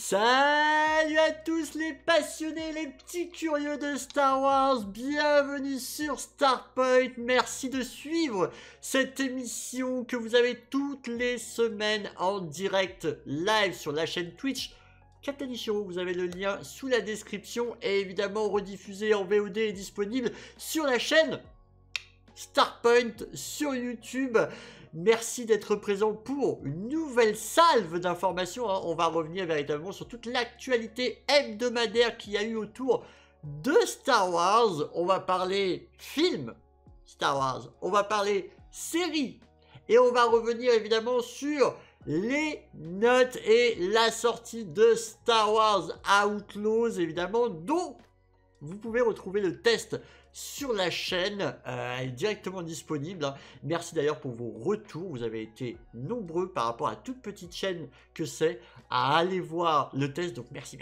Salut à tous les passionnés, les petits curieux de Star Wars, bienvenue sur Starpoint, merci de suivre cette émission que vous avez toutes les semaines en direct live sur la chaîne Twitch. Captain Ichiro, vous avez le lien sous la description et évidemment rediffusé en VOD et disponible sur la chaîne Starpoint sur YouTube. Merci d'être présent pour une nouvelle salve d'informations. On va revenir véritablement sur toute l'actualité hebdomadaire qu'il y a eu autour de Star Wars. On va parler film Star Wars, on va parler série et on va revenir évidemment sur les notes et la sortie de Star Wars Outlaws évidemment, dont vous pouvez retrouver le test sur la chaîne, elle est directement disponible. Merci d'ailleurs pour vos retours, vous avez été nombreux par rapport à toute petite chaîne que c'est à aller voir le test, donc merci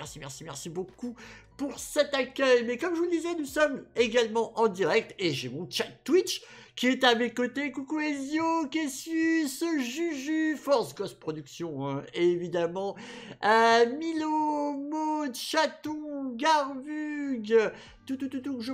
beaucoup pour cet accueil. Mais comme je vous le disais, nous sommes également en direct et j'ai mon chat Twitch qui est à mes côtés. Coucou Ezio, Kessus, Juju, Force Ghost Production, hein, évidemment, Milo, Maud, Chaton, Garvug, je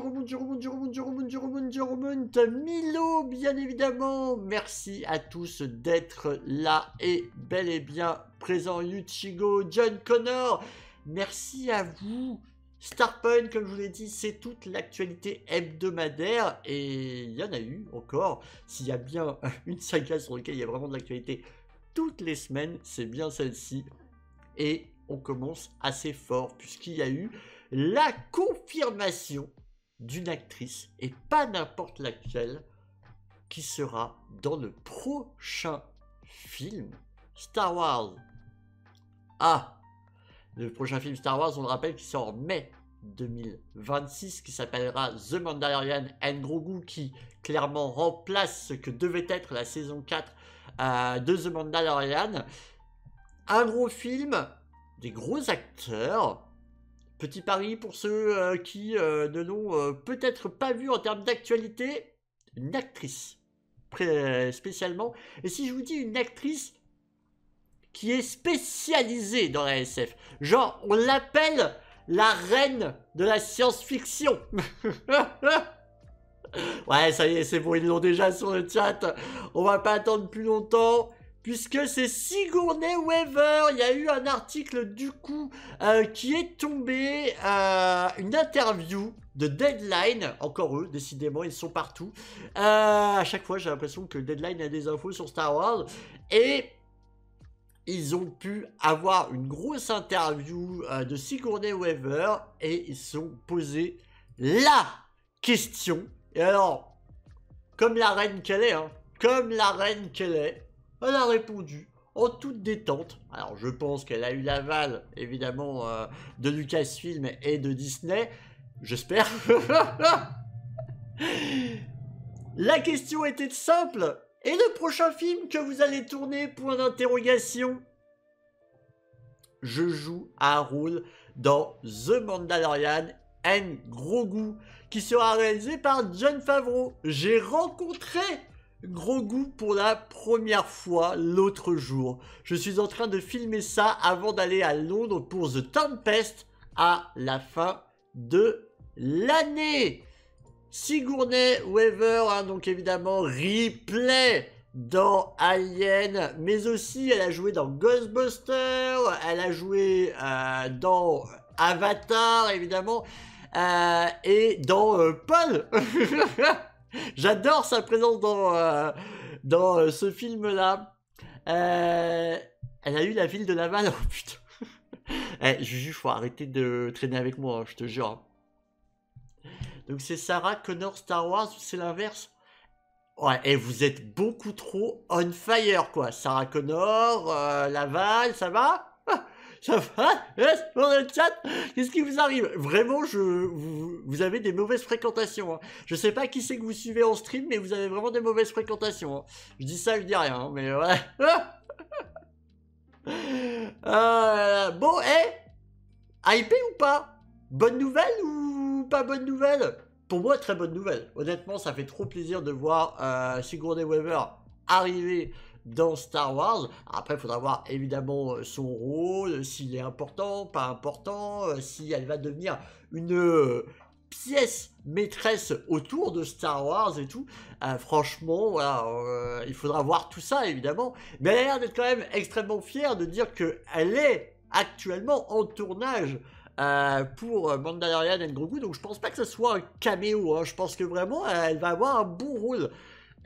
remonte, Milo, bien évidemment, merci à tous d'être là et bel et bien présent, Yuchigo, John Connor, merci à vous. Starpoint, comme je vous l'ai dit, c'est toute l'actualité hebdomadaire et il y en a eu encore. S'il y a bien une saga sur laquelle il y a vraiment de l'actualité toutes les semaines, c'est bien celle-ci. Et on commence assez fort puisqu'il y a eu la confirmation d'une actrice, et pas n'importe laquelle, qui sera dans le prochain film Star Wars. Ah! Le prochain film Star Wars, on le rappelle, qui sort en mai 2026, qui s'appellera The Mandalorian and Grogu, qui clairement remplace ce que devait être la saison 4 de The Mandalorian. Un gros film, des gros acteurs. Petit pari pour ceux qui ne l'ont peut-être pas vu en termes d'actualité, une actrice spécialement. Et si je vous dis une actrice qui est spécialisée dans la SF. Genre, on l'appelle la reine de la science-fiction. Ouais, ça y est, c'est bon, ils l'ont déjà sur le chat. On va pas attendre plus longtemps, puisque c'est Sigourney Weaver. Il y a eu un article, du coup, qui est tombé, une interview de Deadline, encore eux, décidément, ils sont partout. À chaque fois, j'ai l'impression que Deadline a des infos sur Star Wars. Et ils ont pu avoir une grosse interview de Sigourney Weaver et ils se sont posé la question. Et alors, comme la reine qu'elle est, hein, elle a répondu en toute détente. Alors, je pense qu'elle a eu l'aval, évidemment, de Lucasfilm et de Disney. J'espère. La question était simple. Et le prochain film que vous allez tourner, point d'interrogation. Je joue un rôle dans The Mandalorian and Grogu, qui sera réalisé par Jon Favreau. J'ai rencontré Grogu pour la première fois l'autre jour. Je suis en train de filmer ça avant d'aller à Londres pour The Tempest à la fin de l'année. Sigourney Weaver, hein, donc évidemment Ripley dans Alien, mais aussi elle a joué dans Ghostbusters, elle a joué dans Avatar évidemment, et dans Paul. J'adore sa présence dans ce film-là. Elle a eu la ville de Laval, oh putain. Juju, faut arrêter de traîner avec moi, hein, je te jure. Donc c'est Sarah Connor Star Wars ou c'est l'inverse? Ouais, et vous êtes beaucoup trop on fire quoi. Sarah Connor, Laval, ça va? Ça va? Yes, dans le chat? Qu'est-ce qui vous arrive? Vraiment, vous avez des mauvaises fréquentations. Hein. Je sais pas qui c'est que vous suivez en stream, mais vous avez vraiment des mauvaises fréquentations. Hein. Je dis ça, je dis rien, hein, mais ouais. Bon, hypé ou pas? Bonne nouvelle ou pas bonne nouvelle? Pour moi, très bonne nouvelle. Honnêtement, ça fait trop plaisir de voir Sigourney Weaver arriver dans Star Wars. Après, il faudra voir évidemment son rôle, s'il est important, pas important, si elle va devenir une pièce maîtresse autour de Star Wars et tout. Franchement, voilà, il faudra voir tout ça évidemment. Mais elle a l'air d'être quand même extrêmement fière de dire qu'elle est actuellement en tournage pour Mandalorian and Grogu. Donc je pense pas que ce soit un caméo. Hein. Je pense que vraiment elle va avoir un bon rôle.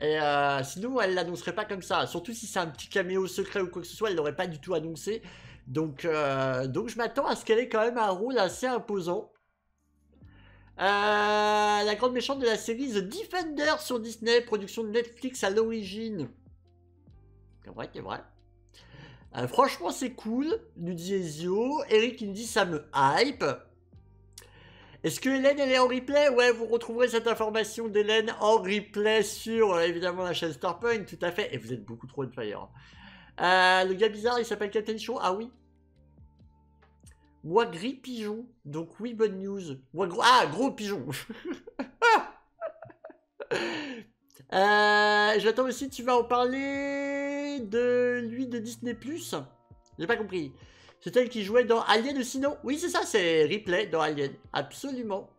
Et sinon elle l'annoncerait pas comme ça. Surtout si c'est un petit caméo secret ou quoi que ce soit, elle l'aurait pas du tout annoncé. Donc je m'attends à ce qu'elle ait quand même un rôle assez imposant. La grande méchante de la série The Defender sur Disney, production de Netflix à l'origine. C'est vrai, c'est vrai. Franchement, c'est cool, nous dit Ezio. Eric, il nous dit ça me hype. Est-ce que Hélène, elle est en replay? Ouais, vous retrouverez cette information d'Hélène en replay sur, évidemment, la chaîne Starpoint, tout à fait. Et vous êtes beaucoup trop on fire. Le gars bizarre, il s'appelle Captain Show. Ah oui. Moi, gris pigeon. Donc oui, bonne news. Moi, gros pigeon. J'attends aussi, tu vas en parler de lui de Disney+. J'ai pas compris. C'est elle qui jouait dans Alien aussi, non? Oui, c'est ça, c'est Ripley dans Alien. Absolument.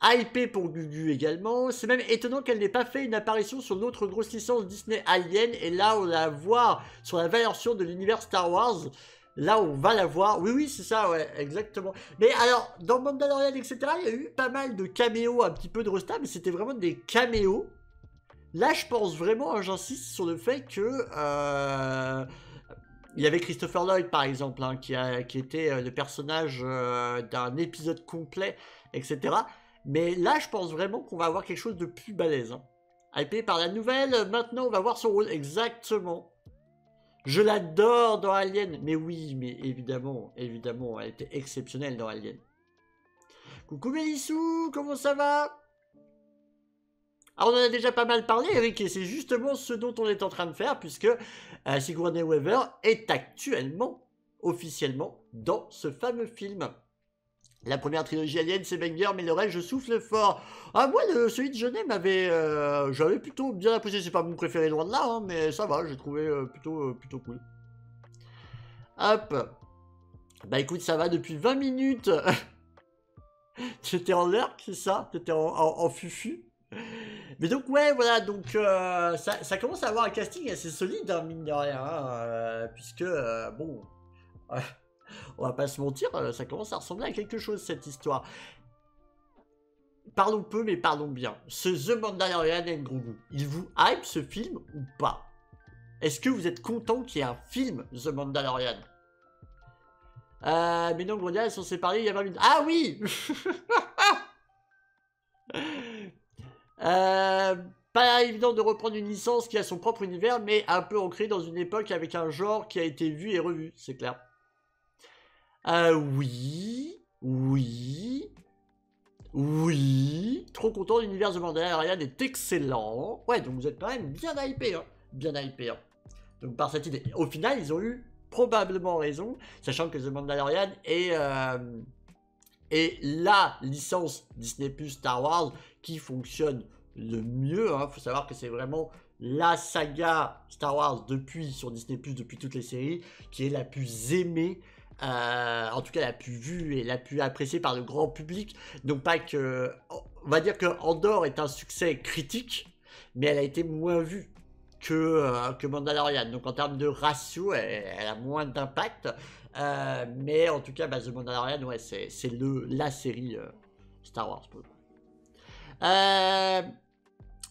Hypé pour Gugu également. C'est même étonnant qu'elle n'ait pas fait une apparition sur l'autre grosse licence Disney Alien. Et là, on la voit sur la version de l'univers Star Wars. Là, on va la voir. Oui, oui, c'est ça, ouais, exactement. Mais alors, dans Mandalorian, etc., il y a eu pas mal de caméos, un petit peu de resta, mais c'était vraiment des caméos. Là, je pense vraiment, j'insiste sur le fait que... il y avait Christopher Lloyd, par exemple, hein, qui était le personnage d'un épisode complet, etc. Mais là, je pense vraiment qu'on va avoir quelque chose de plus balèze. Hein. Hypé par la nouvelle, maintenant, on va voir son rôle. Exactement. Je l'adore dans Alien. Mais oui, mais évidemment, évidemment, elle était exceptionnelle dans Alien. Coucou Mélissou, comment ça va? Alors, on en a déjà pas mal parlé, Eric, et c'est justement ce dont on est en train de faire, puisque Sigourney Weaver est actuellement, officiellement, dans ce fameux film. La première trilogie Alien, c'est banger, mais le reste, je souffle fort. Ah, moi, celui de Jeunet j'avais plutôt bien apprécié. C'est pas mon préféré loin de là, hein, mais ça va, j'ai trouvé plutôt cool. Hop. Bah écoute, ça va depuis 20 minutes. T'étais en lurk, c'est ça? T'étais en fufu? Mais donc ouais, voilà, donc ça commence à avoir un casting assez solide, hein, mine de rien, hein, puisque, bon, on va pas se mentir, ça commence à ressembler à quelque chose, cette histoire. Parlons peu, mais parlons bien. Ce The Mandalorian and Grogu, il vous hype ce film ou pas? Est-ce que vous êtes content qu'il y ait un film The Mandalorian? Mais non, Grondia, elles sont séparées il y a 20 minutes. Ah oui. Pas évident de reprendre une licence qui a son propre univers, mais un peu ancré dans une époque avec un genre qui a été vu et revu, c'est clair. Oui, trop content, l'univers de Mandalorian est excellent. Ouais, donc vous êtes quand même bien hypé, hein. Bien hypé, hein. Donc par cette idée, au final, ils ont eu probablement raison, sachant que The Mandalorian est la licence Disney Plus Star Wars qui fonctionne le mieux. Hein. Faut savoir que c'est vraiment la saga Star Wars sur Disney Plus depuis toutes les séries qui est la plus aimée. En tout cas la plus vue et la plus appréciée par le grand public. Donc pas que... On va dire que Andor est un succès critique, mais elle a été moins vue que Mandalorian. Donc en termes de ratio, elle a moins d'impact. Mais en tout cas, The Mandalorian, ouais, c'est la série Star Wars.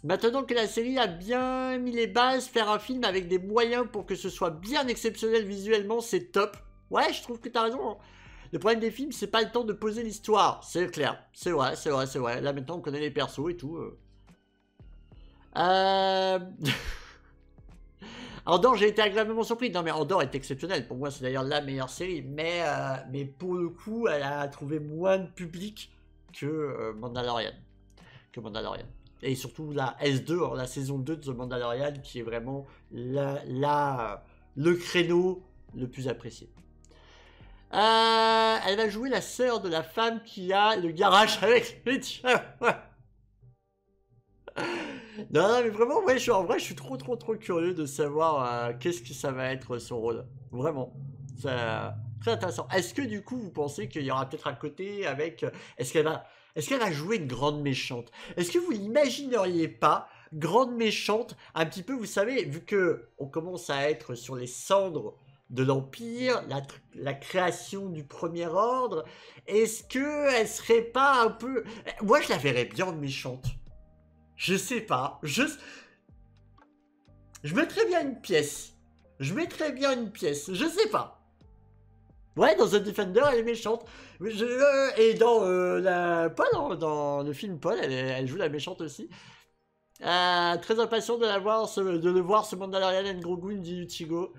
Maintenant que la série a bien mis les bases, faire un film avec des moyens pour que ce soit bien exceptionnel visuellement, c'est top. Ouais, je trouve que t'as raison. Hein. Le problème des films, c'est pas le temps de poser l'histoire. C'est clair. C'est vrai. Là, maintenant, on connaît les persos et tout. Andor, j'ai été agréablement surpris. Non, mais Andor est exceptionnel. Pour moi, c'est d'ailleurs la meilleure série. Mais pour le coup, elle a trouvé moins de public que Mandalorian. Et surtout la S2, hein, la saison 2 de The Mandalorian, qui est vraiment le créneau le plus apprécié. Elle va jouer la sœur de la femme qui a le garage avec les Non, non, mais vraiment, ouais, en vrai, je suis trop, trop, trop curieux de savoir qu'est-ce que ça va être son rôle. Vraiment. C'est très intéressant. Est-ce que du coup, vous pensez qu'il y aura peut-être un côté avec... est-ce qu'elle va jouer une grande méchante? Est-ce que vous l'imagineriez pas, grande méchante, un petit peu, vous savez, vu que on commence à être sur les cendres de l'Empire, la création du Premier Ordre, est-ce que elle serait pas un peu... Moi, je la verrais bien méchante. Je sais pas. Je mettrais bien une pièce. Je mettrais bien une pièce. Je sais pas. Ouais, dans The Defender, elle est méchante. Et dans Paul, hein, dans le film Paul, elle joue la méchante aussi. Très impatient de le voir, ce Mandalorian and Grogu, dit Uchigo.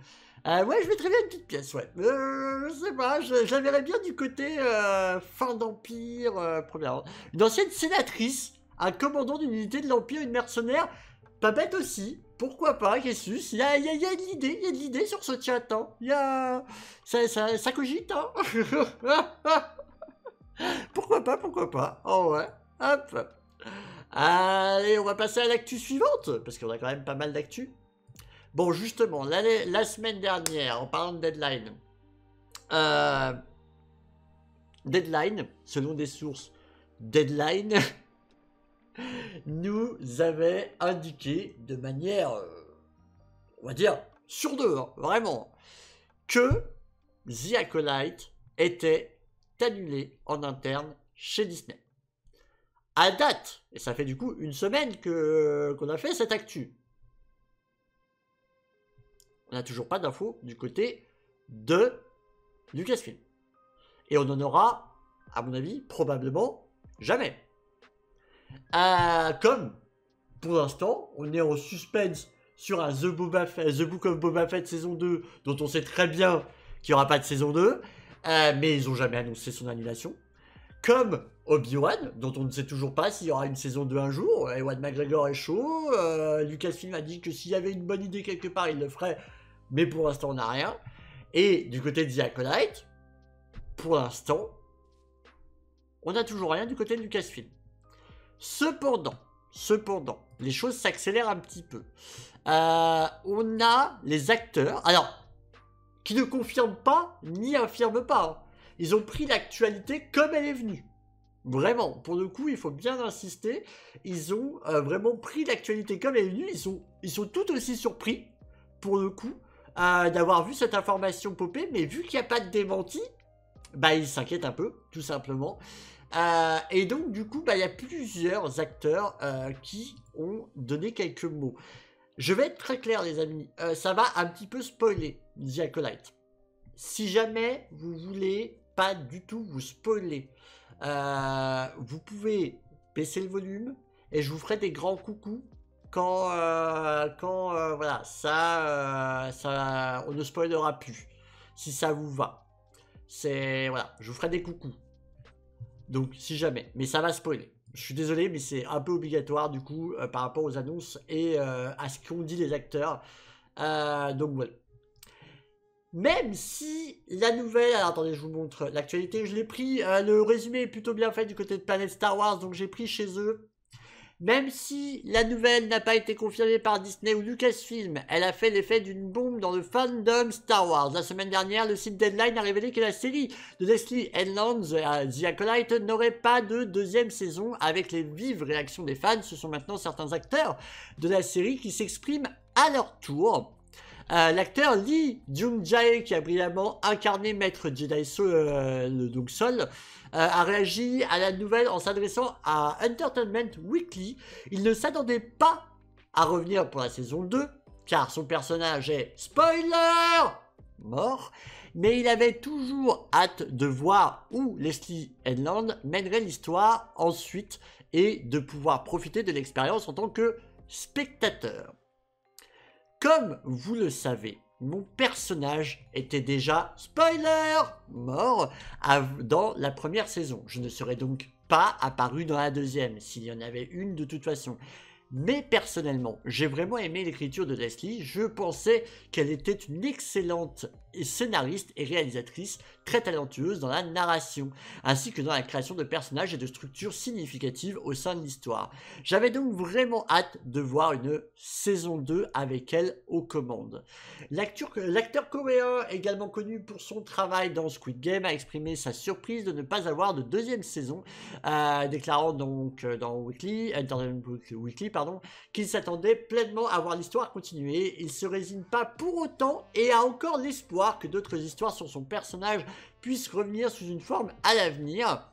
Ouais, je mettrais bien une petite pièce, ouais. Je sais pas, je la verrais bien du côté fin d'Empire, première. Une ancienne sénatrice, un commandant d'une unité de l'Empire, une mercenaire, pas bête aussi. Pourquoi pas, Jesus? Il y a de l'idée sur ce chat, hein. Ça cogite, hein. Pourquoi pas. Oh ouais, hop. Allez, on va passer à l'actu suivante, parce qu'on a quand même pas mal d'actu. Bon, justement, la semaine dernière, en parlant de deadline, deadline, selon des sources, deadline, nous avait indiqué de manière, on va dire, sur deux, hein, vraiment, que The Acolyte était annulé en interne chez Disney. À date, et ça fait du coup une semaine qu'on a fait cette actu, on n'a toujours pas d'infos du côté de Lucasfilm. Et on en aura, à mon avis, probablement jamais. Comme, pour l'instant, on est en suspense sur un The Book of Boba Fett saison 2, dont on sait très bien qu'il n'y aura pas de saison 2, mais ils n'ont jamais annoncé son annulation. Comme Obi-Wan, dont on ne sait toujours pas s'il y aura une saison 2 un jour. Ewan McGregor est chaud. Lucasfilm a dit que s'il y avait une bonne idée quelque part, il le ferait. Mais pour l'instant, on n'a rien. Et du côté de The Acolyte, pour l'instant, on n'a toujours rien du côté de Lucasfilm. Cependant, les choses s'accélèrent un petit peu. On a les acteurs, alors, qui ne confirment pas ni infirment pas. Hein. Ils ont pris l'actualité comme elle est venue. Vraiment, pour le coup, il faut bien insister. Ils ont vraiment pris l'actualité comme elle est venue. Ils sont tout aussi surpris, pour le coup, d'avoir vu cette information popper. Mais vu qu'il n'y a pas de démenti, bah, ils s'inquiètent un peu, tout simplement. Et donc, du coup, bah, il y a plusieurs acteurs qui ont donné quelques mots. Je vais être très clair, les amis. Ça va un petit peu spoiler The Acolyte. Si jamais vous voulez pas du tout vous spoiler, vous pouvez baisser le volume et je vous ferai des grands coucous quand voilà, ça, on ne spoilera plus. Si ça vous va. Voilà, je vous ferai des coucous. Donc, si jamais. Mais ça va spoiler. Je suis désolé, mais c'est un peu obligatoire, du coup, par rapport aux annonces et à ce qu'ont dit les acteurs. Donc, voilà. Même si la nouvelle... Alors, attendez, je vous montre l'actualité. Je l'ai pris. Le résumé est plutôt bien fait du côté de Planète Star Wars, donc j'ai pris chez eux. Même si la nouvelle n'a pas été confirmée par Disney ou Lucasfilm, elle a fait l'effet d'une bombe dans le fandom Star Wars. La semaine dernière, le site Deadline a révélé que la série de Leslie Headland, The Acolyte, n'aurait pas de deuxième saison. Avec les vives réactions des fans, ce sont maintenant certains acteurs de la série qui s'expriment à leur tour. L'acteur Lee Jung-jae, qui a brillamment incarné Maître Jedi Sol, a réagi à la nouvelle en s'adressant à Entertainment Weekly. Il ne s'attendait pas à revenir pour la saison 2, car son personnage est, spoiler, mort, mais il avait toujours hâte de voir où Leslie Headland mènerait l'histoire ensuite et de pouvoir profiter de l'expérience en tant que spectateur. Comme vous le savez, mon personnage était déjà, spoiler, mort dans la première saison. Je ne serais donc pas apparu dans la deuxième, s'il y en avait une de toute façon. Mais personnellement, j'ai vraiment aimé l'écriture de Leslie. Je pensais qu'elle était une excellente scénariste et réalisatrice très talentueuse dans la narration, ainsi que dans la création de personnages et de structures significatives au sein de l'histoire. J'avais donc vraiment hâte de voir une saison 2 avec elle aux commandes. L'acteur coréen, également connu pour son travail dans Squid Game, a exprimé sa surprise de ne pas avoir de deuxième saison, déclarant donc dans Entertainment Weekly, qu'il s'attendait pleinement à voir l'histoire continuer. Il se résigne pas pour autant et a encore l'espoir que d'autres histoires sur son personnage puissent revenir sous une forme à l'avenir.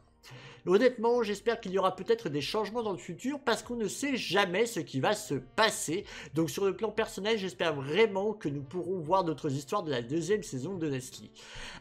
Honnêtement, j'espère qu'il y aura peut-être des changements dans le futur parce qu'on ne sait jamais ce qui va se passer. Donc sur le plan personnel, j'espère vraiment que nous pourrons voir d'autres histoires de la deuxième saison de Leslie.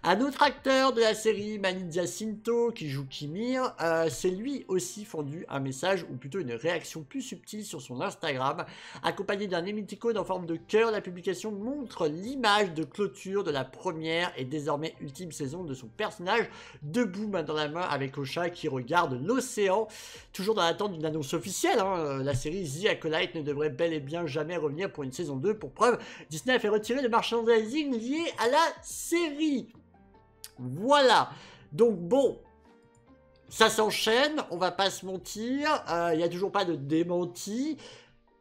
Un autre acteur de la série, Manny Jacinto, qui joue Kimir, c'est lui aussi fendu un message, ou plutôt une réaction plus subtile sur son Instagram, accompagné d'un émoticône en forme de cœur. La publication montre l'image de clôture de la première et désormais ultime saison de son personnage, debout main dans la main avec Osha qui regarde l'océan, toujours dans l'attente d'une annonce officielle. La série The Acolyte ne devrait bel et bien jamais revenir pour une saison 2. Pour preuve, Disney a fait retirer le merchandising lié à la série. Voilà. Donc bon, ça s'enchaîne, on va pas se mentir, il n'y a toujours pas de démenti,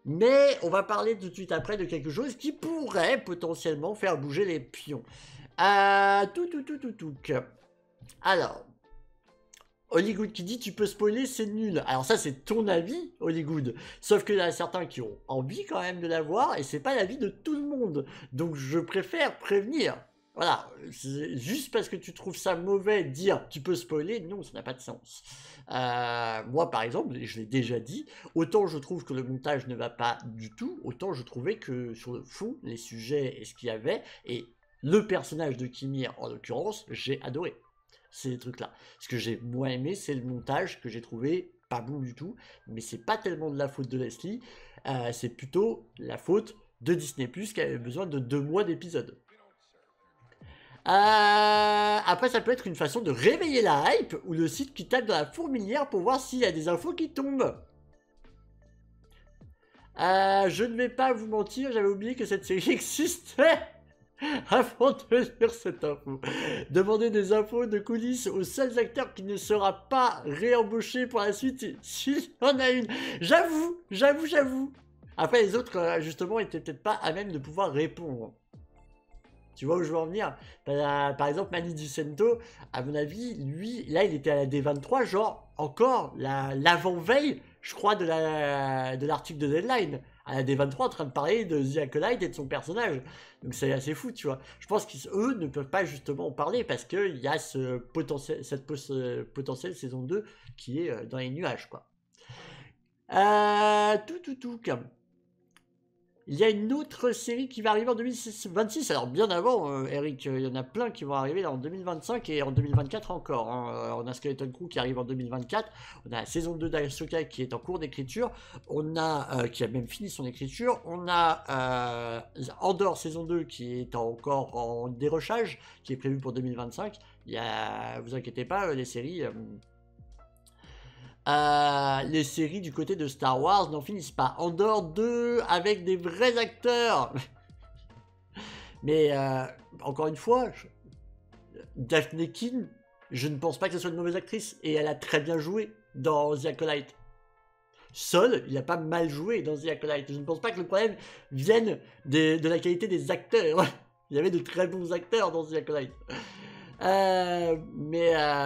mais on va parler tout de suite après de quelque chose qui pourrait potentiellement faire bouger les pions. Alors, Hollywood qui dit tu peux spoiler, c'est nul. Alors ça c'est ton avis, Hollywood. Sauf qu'il y a certains qui ont envie quand même de la voir et c'est pas l'avis de tout le monde. Donc je préfère prévenir. Voilà, juste parce que tu trouves ça mauvais dire tu peux spoiler, non, ça n'a pas de sens. Moi par exemple, je l'ai déjà dit, autant je trouve que le montage ne va pas du tout, autant je trouvais que sur le fond, les sujets et ce qu'il y avait, et le personnage de Kimir en l'occurrence, j'ai adoré. Ces trucs-là. Ce que j'ai moins aimé, c'est le montage que j'ai trouvé pas bon du tout, mais c'est pas tellement de la faute de Leslie, c'est plutôt la faute de Disney+, qui avait besoin de 2 mois d'épisodes. Après, ça peut être une façon de réveiller la hype, ou le site qui tape dans la fourmilière pour voir s'il y a des infos qui tombent. Je ne vais pas vous mentir, j'avais oublié que cette série existait avant de lire cette info. Demander des infos de coulisses aux seuls acteurs qui ne sera pas réembauché pour la suite s'il y en a une. J'avoue. Après, les autres, justement, étaient peut-être pas à même de pouvoir répondre. Tu vois où je veux en venir? Par exemple, Manny Jacinto, à mon avis, lui, là, il était à la D23, genre, encore l'avant-veille, je crois, de l'article de Deadline. À la D23 en train de parler de The Acolyte et de son personnage. Donc c'est assez fou, tu vois. Je pense qu'eux ne peuvent pas justement en parler parce qu'il y a cette potentielle saison 2 qui est dans les nuages, quoi. Il y a une autre série qui va arriver en 2026. Alors bien avant, Eric, il y en a plein qui vont arriver là, en 2025 et en 2024 encore. On a Skeleton Crew qui arrive en 2024. On a la saison 2 d'Ahsoka qui est en cours d'écriture. On a, qui a même fini son écriture. On a Andor saison 2 qui est encore en dérochage, qui est prévu pour 2025. Vous inquiétez pas, les séries du côté de Star Wars n'en finissent pas. Andor 2 avec des vrais acteurs. Mais encore une fois, Daphne Keane, je ne pense pas que ce soit une mauvaise actrice et elle a très bien joué dans The Acolyte. Seul, il n'a pas mal joué dans The Acolyte. Je ne pense pas que le problème vienne de la qualité des acteurs. Il y avait de très bons acteurs dans The Acolyte.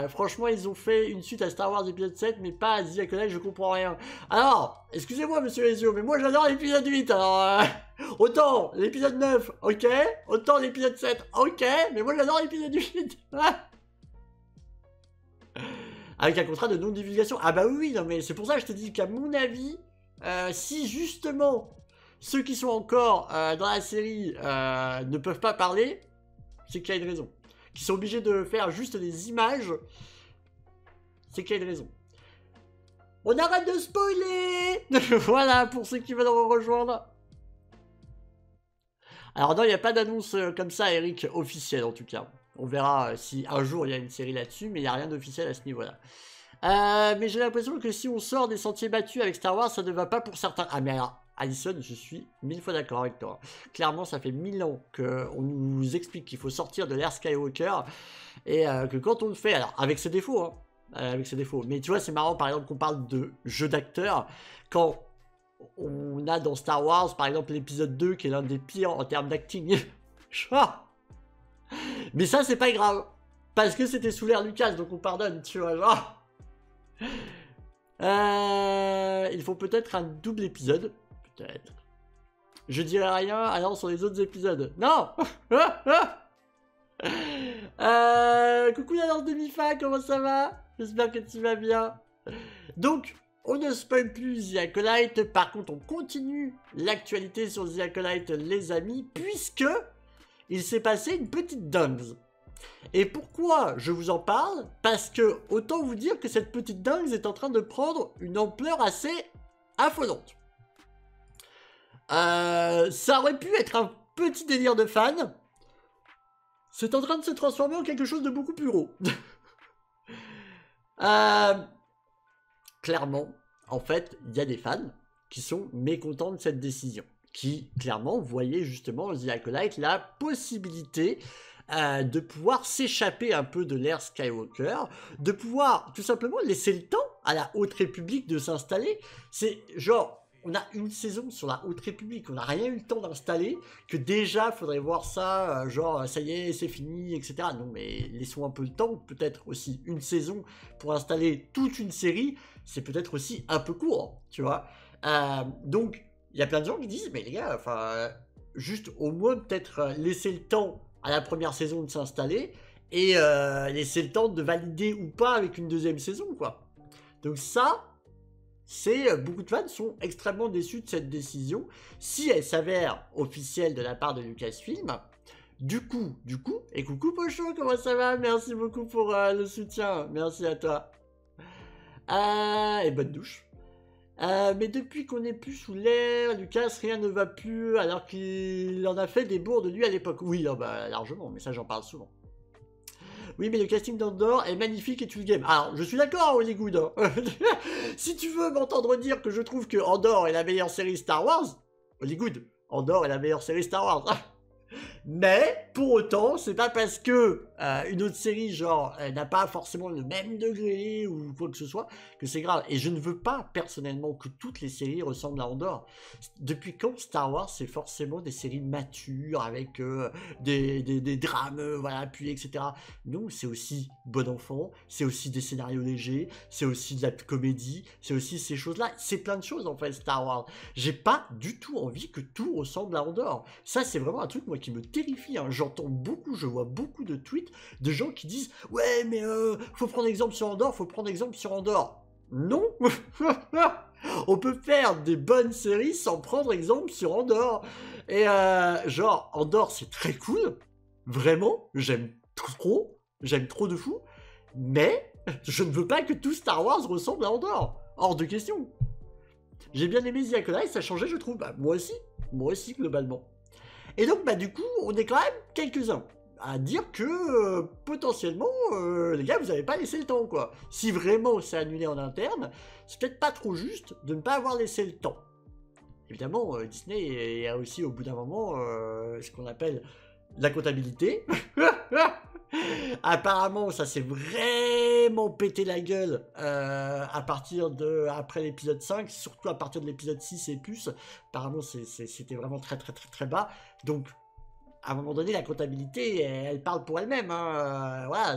Franchement, ils ont fait une suite à Star Wars épisode 7, mais pas à The Acolyte, je comprends rien. Alors, excusez-moi, monsieur Ezio, mais moi j'adore l'épisode 8, alors autant l'épisode 9, ok, autant l'épisode 7, ok, mais moi j'adore l'épisode 8. Avec un contrat de non-divulgation. Ah bah oui, non mais c'est pour ça que je te dis qu'à mon avis, si justement ceux qui sont encore dans la série ne peuvent pas parler, c'est qu'il y a une raison. Qui sont obligés de faire juste des images, c'est qu'il y a une raison. On arrête de spoiler. Voilà, pour ceux qui veulent rejoindre. Alors non, il n'y a pas d'annonce comme ça, Eric, officielle en tout cas. On verra si un jour il y a une série là-dessus, mais il n'y a rien d'officiel à ce niveau-là. Mais j'ai l'impression que si on sort des sentiers battus avec Star Wars, ça ne va pas pour certains. Ah mais Alison, je suis 1000 fois d'accord avec toi. Clairement, ça fait 1000 ans qu'on nous explique qu'il faut sortir de l'ère Skywalker et que quand on le fait, alors avec ses défauts, hein, avec ses défauts, mais tu vois, c'est marrant par exemple qu'on parle de jeu d'acteur quand on a dans Star Wars, par exemple, l'épisode 2 qui est l'un des pires en termes d'acting. Mais ça, c'est pas grave. Parce que c'était sous l'ère Lucas, donc on pardonne, tu vois, genre. Il faut peut-être un double épisode. Peut-être. Je dirais rien alors sur les autres épisodes. Non. Coucou la lance de Mifa, comment ça va? J'espère que tu vas bien. Donc, on ne spoil plus The Acolyte. Par contre, on continue l'actualité sur The Acolyte, les amis, puisque il s'est passé une petite dingue. Et pourquoi je vous en parle? Parce que, autant vous dire que cette petite dingue est en train de prendre une ampleur assez affolante. Ça aurait pu être un petit délire de fan. C'est en train de se transformer en quelque chose de beaucoup plus gros. Clairement, en fait, il y a des fans qui sont mécontents de cette décision. Qui, clairement, voyaient justement The Acolyte la possibilité de pouvoir s'échapper un peu de l'ère Skywalker, de pouvoir tout simplement laisser le temps à la Haute République de s'installer. C'est genre, on a une saison sur la Haute République, on n'a rien eu le temps d'installer, que déjà faudrait voir ça, genre ça y est, c'est fini, etc. Non mais laissons un peu le temps, peut-être aussi une saison pour installer toute une série, c'est peut-être aussi un peu court, tu vois. Donc, il y a plein de gens qui disent, mais les gars, enfin, juste au moins peut-être laisser le temps à la première saison de s'installer et laisser le temps de valider ou pas avec une deuxième saison, quoi. Donc ça, c'est beaucoup de fans sont extrêmement déçus de cette décision. Si elle s'avère officielle de la part de Lucasfilm, du coup, et coucou Pocho, comment ça va? Merci beaucoup pour le soutien, merci à toi. Et bonne douche. Mais depuis qu'on n'est plus sous l'air, Lucas, rien ne va plus, alors qu'il en a fait des bourres de lui à l'époque. Oui, bah, largement, mais ça j'en parle souvent. Oui, mais le casting d'Andor est magnifique et tu le game. Alors, je suis d'accord, Hollywood. Hein. Si tu veux m'entendre dire que je trouve que Andor est la meilleure série Star Wars, Hollywood, Andor est la meilleure série Star Wars. Mais, pour autant, c'est pas parce que une autre série, genre, n'a pas forcément le même degré ou quoi que ce soit, que c'est grave. Et je ne veux pas, personnellement, que toutes les séries ressemblent à Andor. Depuis quand Star Wars, c'est forcément des séries matures, avec des drames, voilà, puis etc. Non, c'est aussi bon enfant, c'est aussi des scénarios légers, c'est aussi de la comédie, c'est aussi ces choses-là. C'est plein de choses, en fait, Star Wars. J'ai pas du tout envie que tout ressemble à Andor. Ça, c'est vraiment un truc, moi, qui me terrifie, hein. J'entends beaucoup, je vois beaucoup de tweets de gens qui disent « Ouais, mais faut prendre exemple sur Andor, faut prendre exemple sur Andor. » Non. On peut faire des bonnes séries sans prendre exemple sur Andor. Et genre, Andor, c'est très cool. Vraiment, j'aime trop de fou. Mais je ne veux pas que tout Star Wars ressemble à Andor. Hors de question. J'ai bien aimé The Acolyte, ça a changé, je trouve. Bah, moi aussi, globalement. Et donc, bah, du coup, on est quand même quelques-uns à dire que, potentiellement, les gars, vous n'avez pas laissé le temps, quoi. Si vraiment c'est annulé en interne, c'est peut-être pas trop juste de ne pas avoir laissé le temps. Évidemment, Disney a aussi, au bout d'un moment, ce qu'on appelle la comptabilité. Apparemment, ça s'est vraiment pété la gueule à partir de après l'épisode 5, surtout à partir de l'épisode 6 et plus. Apparemment, c'était vraiment très bas. Donc, à un moment donné, la comptabilité, elle parle pour elle-même. Hein. Voilà,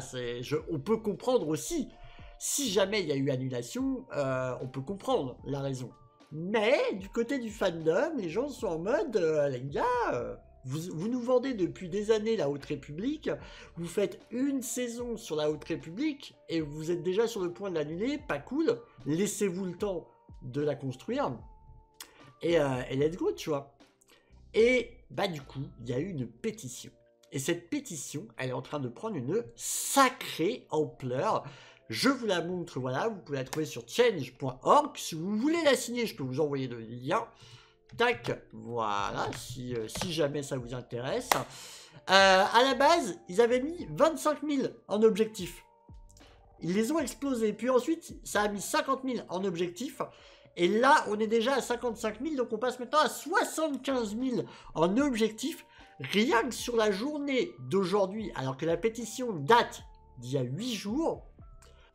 on peut comprendre aussi. Si jamais il y a eu annulation, on peut comprendre la raison. Mais, du côté du fandom, les gens sont en mode, les gars... Vous nous vendez depuis des années la Haute République, vous faites une saison sur la Haute République et vous êtes déjà sur le point de l'annuler, pas cool, laissez-vous le temps de la construire et let's go, tu vois. Et bah du coup, il y a eu une pétition. Et cette pétition, elle est en train de prendre une sacrée ampleur. Je vous la montre, voilà, vous pouvez la trouver sur change.org. Si vous voulez la signer, je peux vous envoyer le lien. Tac, voilà, si jamais ça vous intéresse. À la base, ils avaient mis 25 000 en objectif. Ils les ont explosés. Puis ensuite, ça a mis 50 000 en objectif. Et là, on est déjà à 55 000, donc on passe maintenant à 75 000 en objectif. Rien que sur la journée d'aujourd'hui, alors que la pétition date d'il y a 8 jours,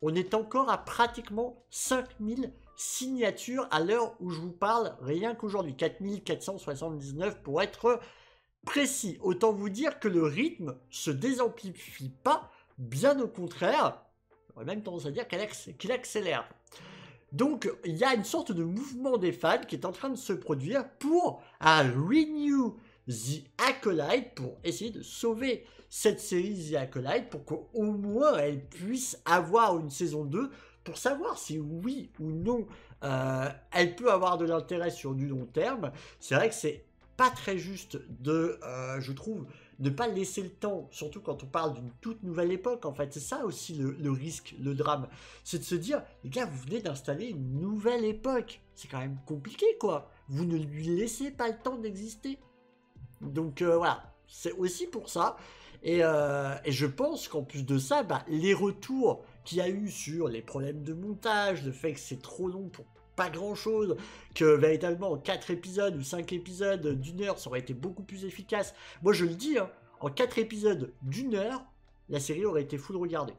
on est encore à pratiquement 5000 signatures à l'heure où je vous parle, rien qu'aujourd'hui. 4479 pour être précis. Autant vous dire que le rythme se désamplifie pas, bien au contraire. J'aurais même tendance à dire qu'il accélère. Donc, il y a une sorte de mouvement des fans qui est en train de se produire pour Renew The Acolyte, pour essayer de sauver cette série The Acolyte, pour qu'au moins elle puisse avoir une saison 2, pour savoir si oui ou non elle peut avoir de l'intérêt sur du long terme. C'est vrai que c'est pas très juste de, je trouve, ne pas laisser le temps, surtout quand on parle d'une toute nouvelle époque, en fait. C'est ça aussi le risque, le drame. C'est de se dire, les gars, vous venez d'installer une nouvelle époque. C'est quand même compliqué, quoi. Vous ne lui laissez pas le temps d'exister. Donc voilà, c'est aussi pour ça. Et je pense qu'en plus de ça, bah, les retours qu'il y a eu sur les problèmes de montage, le fait que c'est trop long pour pas grand chose, que véritablement en 4 épisodes ou 5 épisodes d'une heure, ça aurait été beaucoup plus efficace. Moi je le dis, hein, en 4 épisodes d'une heure, la série aurait été full regardée.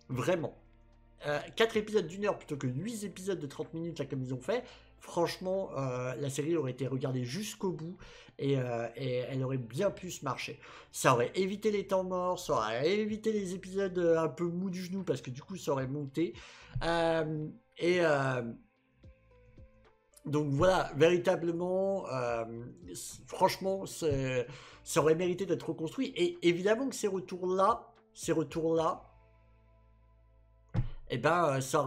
Vraiment. 4 épisodes d'une heure plutôt que 8 épisodes de 30 minutes là comme ils ont fait, franchement la série aurait été regardée jusqu'au bout et elle aurait bien plus marché. Ça aurait évité les temps morts, ça aurait évité les épisodes un peu mous du genou parce que du coup ça aurait monté. Donc voilà, véritablement, franchement, ça aurait mérité d'être reconstruit. Et évidemment que ces retours-là, eh ben, ça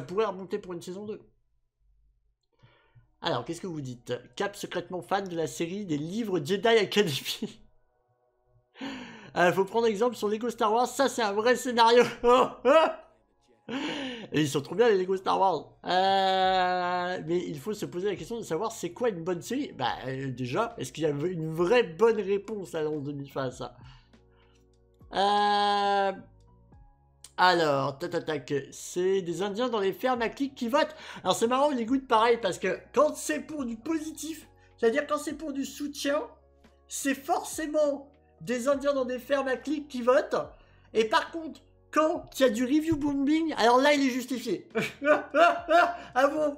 pourrait remonter pour une saison 2. Alors, qu'est-ce que vous dites? Cap secrètement fan de la série des livres Jedi Academy. Faut prendre exemple sur Lego Star Wars, ça c'est un vrai scénario. Et ils sont trop bien les Lego Star Wars. Mais il faut se poser la question de savoir c'est quoi une bonne série. Bah déjà, est-ce qu'il y a une vraie bonne réponse à l'an 2000 à ça? Alors, tac, c'est des Indiens dans les fermes à clics qui votent. Alors c'est marrant les gouttes pareil parce que quand c'est pour du positif, c'est-à-dire quand c'est pour du soutien, c'est forcément des Indiens dans des fermes à clics qui votent. Et par contre, quand il y a du review bombing, alors là il est justifié. Ah bon?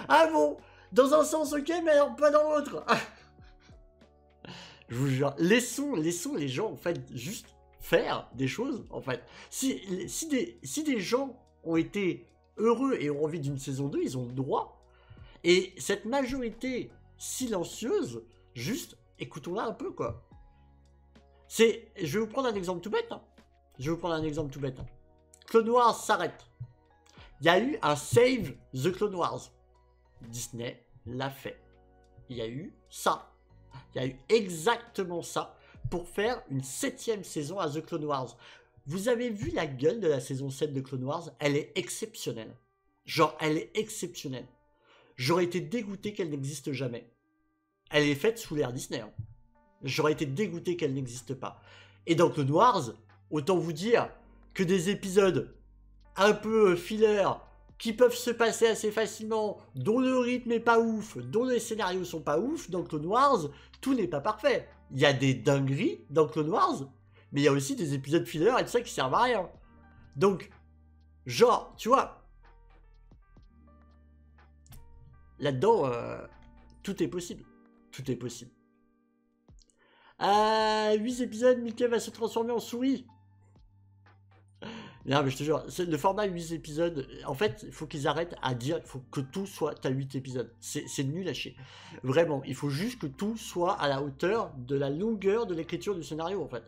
Ah bon? Dans un sens ok, mais alors pas dans l'autre. Je vous jure, laissons les gens en fait juste faire des choses en fait. Si des gens ont été heureux et ont envie d'une saison 2, ils ont le droit. Et cette majorité silencieuse, juste écoutons-la un peu quoi. Je vais vous prendre un exemple tout bête. Clone Wars s'arrête. Il y a eu un Save the Clone Wars. Disney l'a fait. Il y a eu ça. Il y a eu exactement ça pour faire une 7e saison à The Clone Wars. Vous avez vu la gueule de la saison 7 de Clone Wars? Elle est exceptionnelle. Genre, elle est exceptionnelle. J'aurais été dégoûté qu'elle n'existe jamais. Elle est faite sous l'ère Disney. Hein. J'aurais été dégoûté qu'elle n'existe pas. Et dans Clone Wars, autant vous dire que des épisodes un peu filler qui peuvent se passer assez facilement, dont le rythme est pas ouf, dont les scénarios sont pas ouf, dans Clone Wars, tout n'est pas parfait. Il y a des dingueries dans Clone Wars, mais il y a aussi des épisodes filler et tout ça qui servent à rien. Donc, genre, tu vois, là-dedans, tout est possible. Tout est possible. 8 épisodes, Mickey va se transformer en souris. Non mais je te jure, le format 8 épisodes, en fait, il faut qu'ils arrêtent à dire qu'il faut que tout soit à 8 épisodes. C'est nul à chier. Vraiment, il faut juste que tout soit à la hauteur de la longueur de l'écriture du scénario, en fait.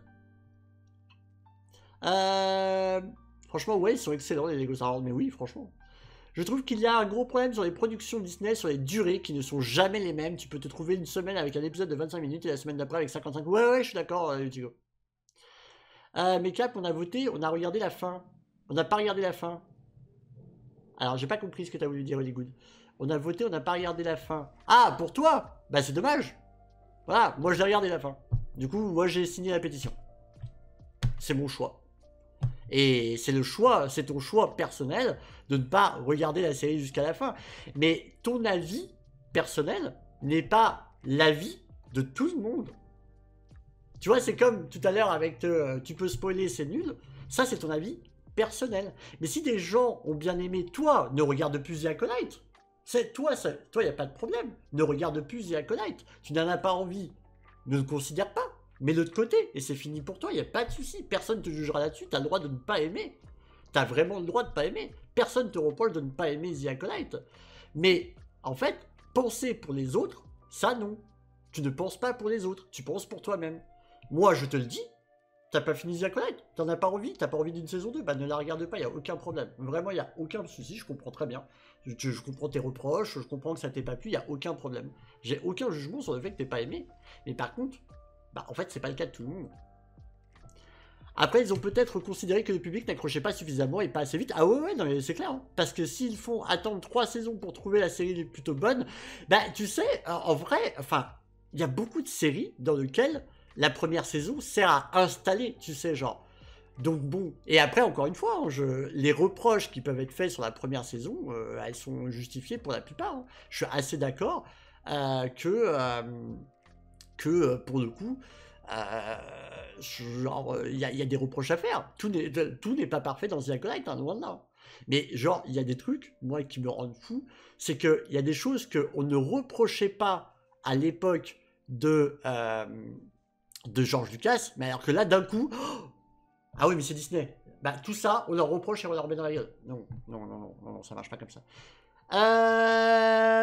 Franchement, ouais, ils sont excellents, les Lego Star Wars, mais oui, franchement. Je trouve qu'il y a un gros problème sur les productions Disney, sur les durées qui ne sont jamais les mêmes. Tu peux te trouver une semaine avec un épisode de 25 minutes et la semaine d'après avec 55. Ouais, je suis d'accord, Utigo. Mais Cap, on a voté, on a regardé la fin. On n'a pas regardé la fin. Alors, j'ai pas compris ce que t'as voulu dire, Hollywood. On a voté, on n'a pas regardé la fin. Ah, pour toi? Bah, c'est dommage. Voilà, moi, j'ai regardé la fin. Du coup, moi, j'ai signé la pétition. C'est mon choix. Et c'est le choix, c'est ton choix personnel de ne pas regarder la série jusqu'à la fin. Mais ton avis personnel n'est pas l'avis de tout le monde. Tu vois, c'est comme tout à l'heure avec tu peux spoiler, c'est nul. Ça, c'est ton avis personnel. Mais si des gens ont bien aimé, toi, ne regarde plus The Acolyte. C'est toi, il n'y a pas de problème. Ne regarde plus The Acolyte. Tu n'en as pas envie. Ne le considère pas. Mets-le de côté. Et c'est fini pour toi. Il n'y a pas de souci. Personne ne te jugera là-dessus. Tu as le droit de ne pas aimer. Tu as vraiment le droit de ne pas aimer. Personne ne te reproche de ne pas aimer The Acolyte. Mais, en fait, penser pour les autres, ça non. Tu ne penses pas pour les autres. Tu penses pour toi-même. Moi, je te le dis. T'as pas fini The Acolyte, t'en as pas envie, t'as pas envie d'une saison 2, bah ne la regarde pas, y a aucun problème. Vraiment, y a aucun souci, je comprends très bien. Je comprends tes reproches, je comprends que ça t'ait pas plu, y a aucun problème. J'ai aucun jugement sur le fait que t'aies pas aimé. Mais par contre, bah en fait, c'est pas le cas de tout le monde. Après, ils ont peut-être considéré que le public n'accrochait pas suffisamment et pas assez vite. Ah ouais, non mais c'est clair. Hein. Parce que s'ils font attendre 3 saisons pour trouver la série plutôt bonne, bah tu sais, en vrai, enfin, il y a beaucoup de séries dans lesquelles la première saison sert à installer, tu sais, genre. Donc bon, et après, encore une fois, hein, les reproches qui peuvent être faits sur la première saison, elles sont justifiées pour la plupart. Hein. Je suis assez d'accord que pour le coup, genre, il y a des reproches à faire. Tout n'est pas parfait dans The Acolyte, hein, loin de là. Mais genre, il y a des trucs, moi, qui me rendent fou, c'est qu'il y a des choses qu'on ne reprochait pas à l'époque de George Lucas, mais alors que là, d'un coup, oh ah oui, mais c'est Disney. Bah, tout ça, on leur reproche et on leur met dans la gueule. Non, non, non, non, non, non, ça marche pas comme ça.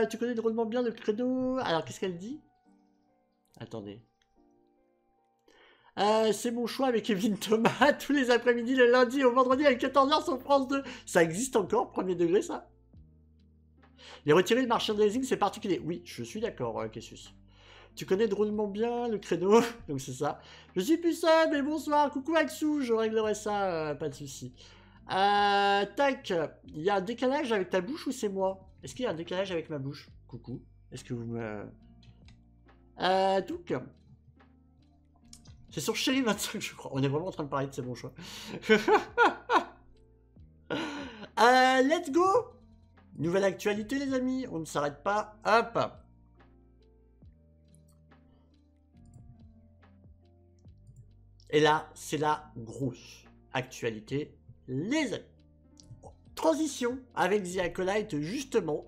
Tu connais drôlement bien le credo. Alors, qu'est-ce qu'elle dit? Attendez. C'est mon choix avec Kevin Thomas tous les après-midi, le lundi au vendredi à 14h sur France 2. Ça existe encore, premier degré, ça? Les retirer le merchandising, c'est particulier. Oui, je suis d'accord, Cassius. Tu connais drôlement bien le créneau, donc c'est ça. Je suis plus seul, mais bonsoir, coucou Axou, je réglerai ça, pas de souci. Tac, il y a un décalage avec ta bouche ou c'est moi? Est-ce qu'il y a un décalage avec ma bouche? Coucou, est-ce que vous me... donc... C'est sur Chéri 25, je crois. On est vraiment en train de parler de c'est bon choix. Let's go! Nouvelle actualité, les amis. On ne s'arrête pas. Hop! Et là, c'est la grosse actualité, les amis. Transition avec The Acolyte, justement.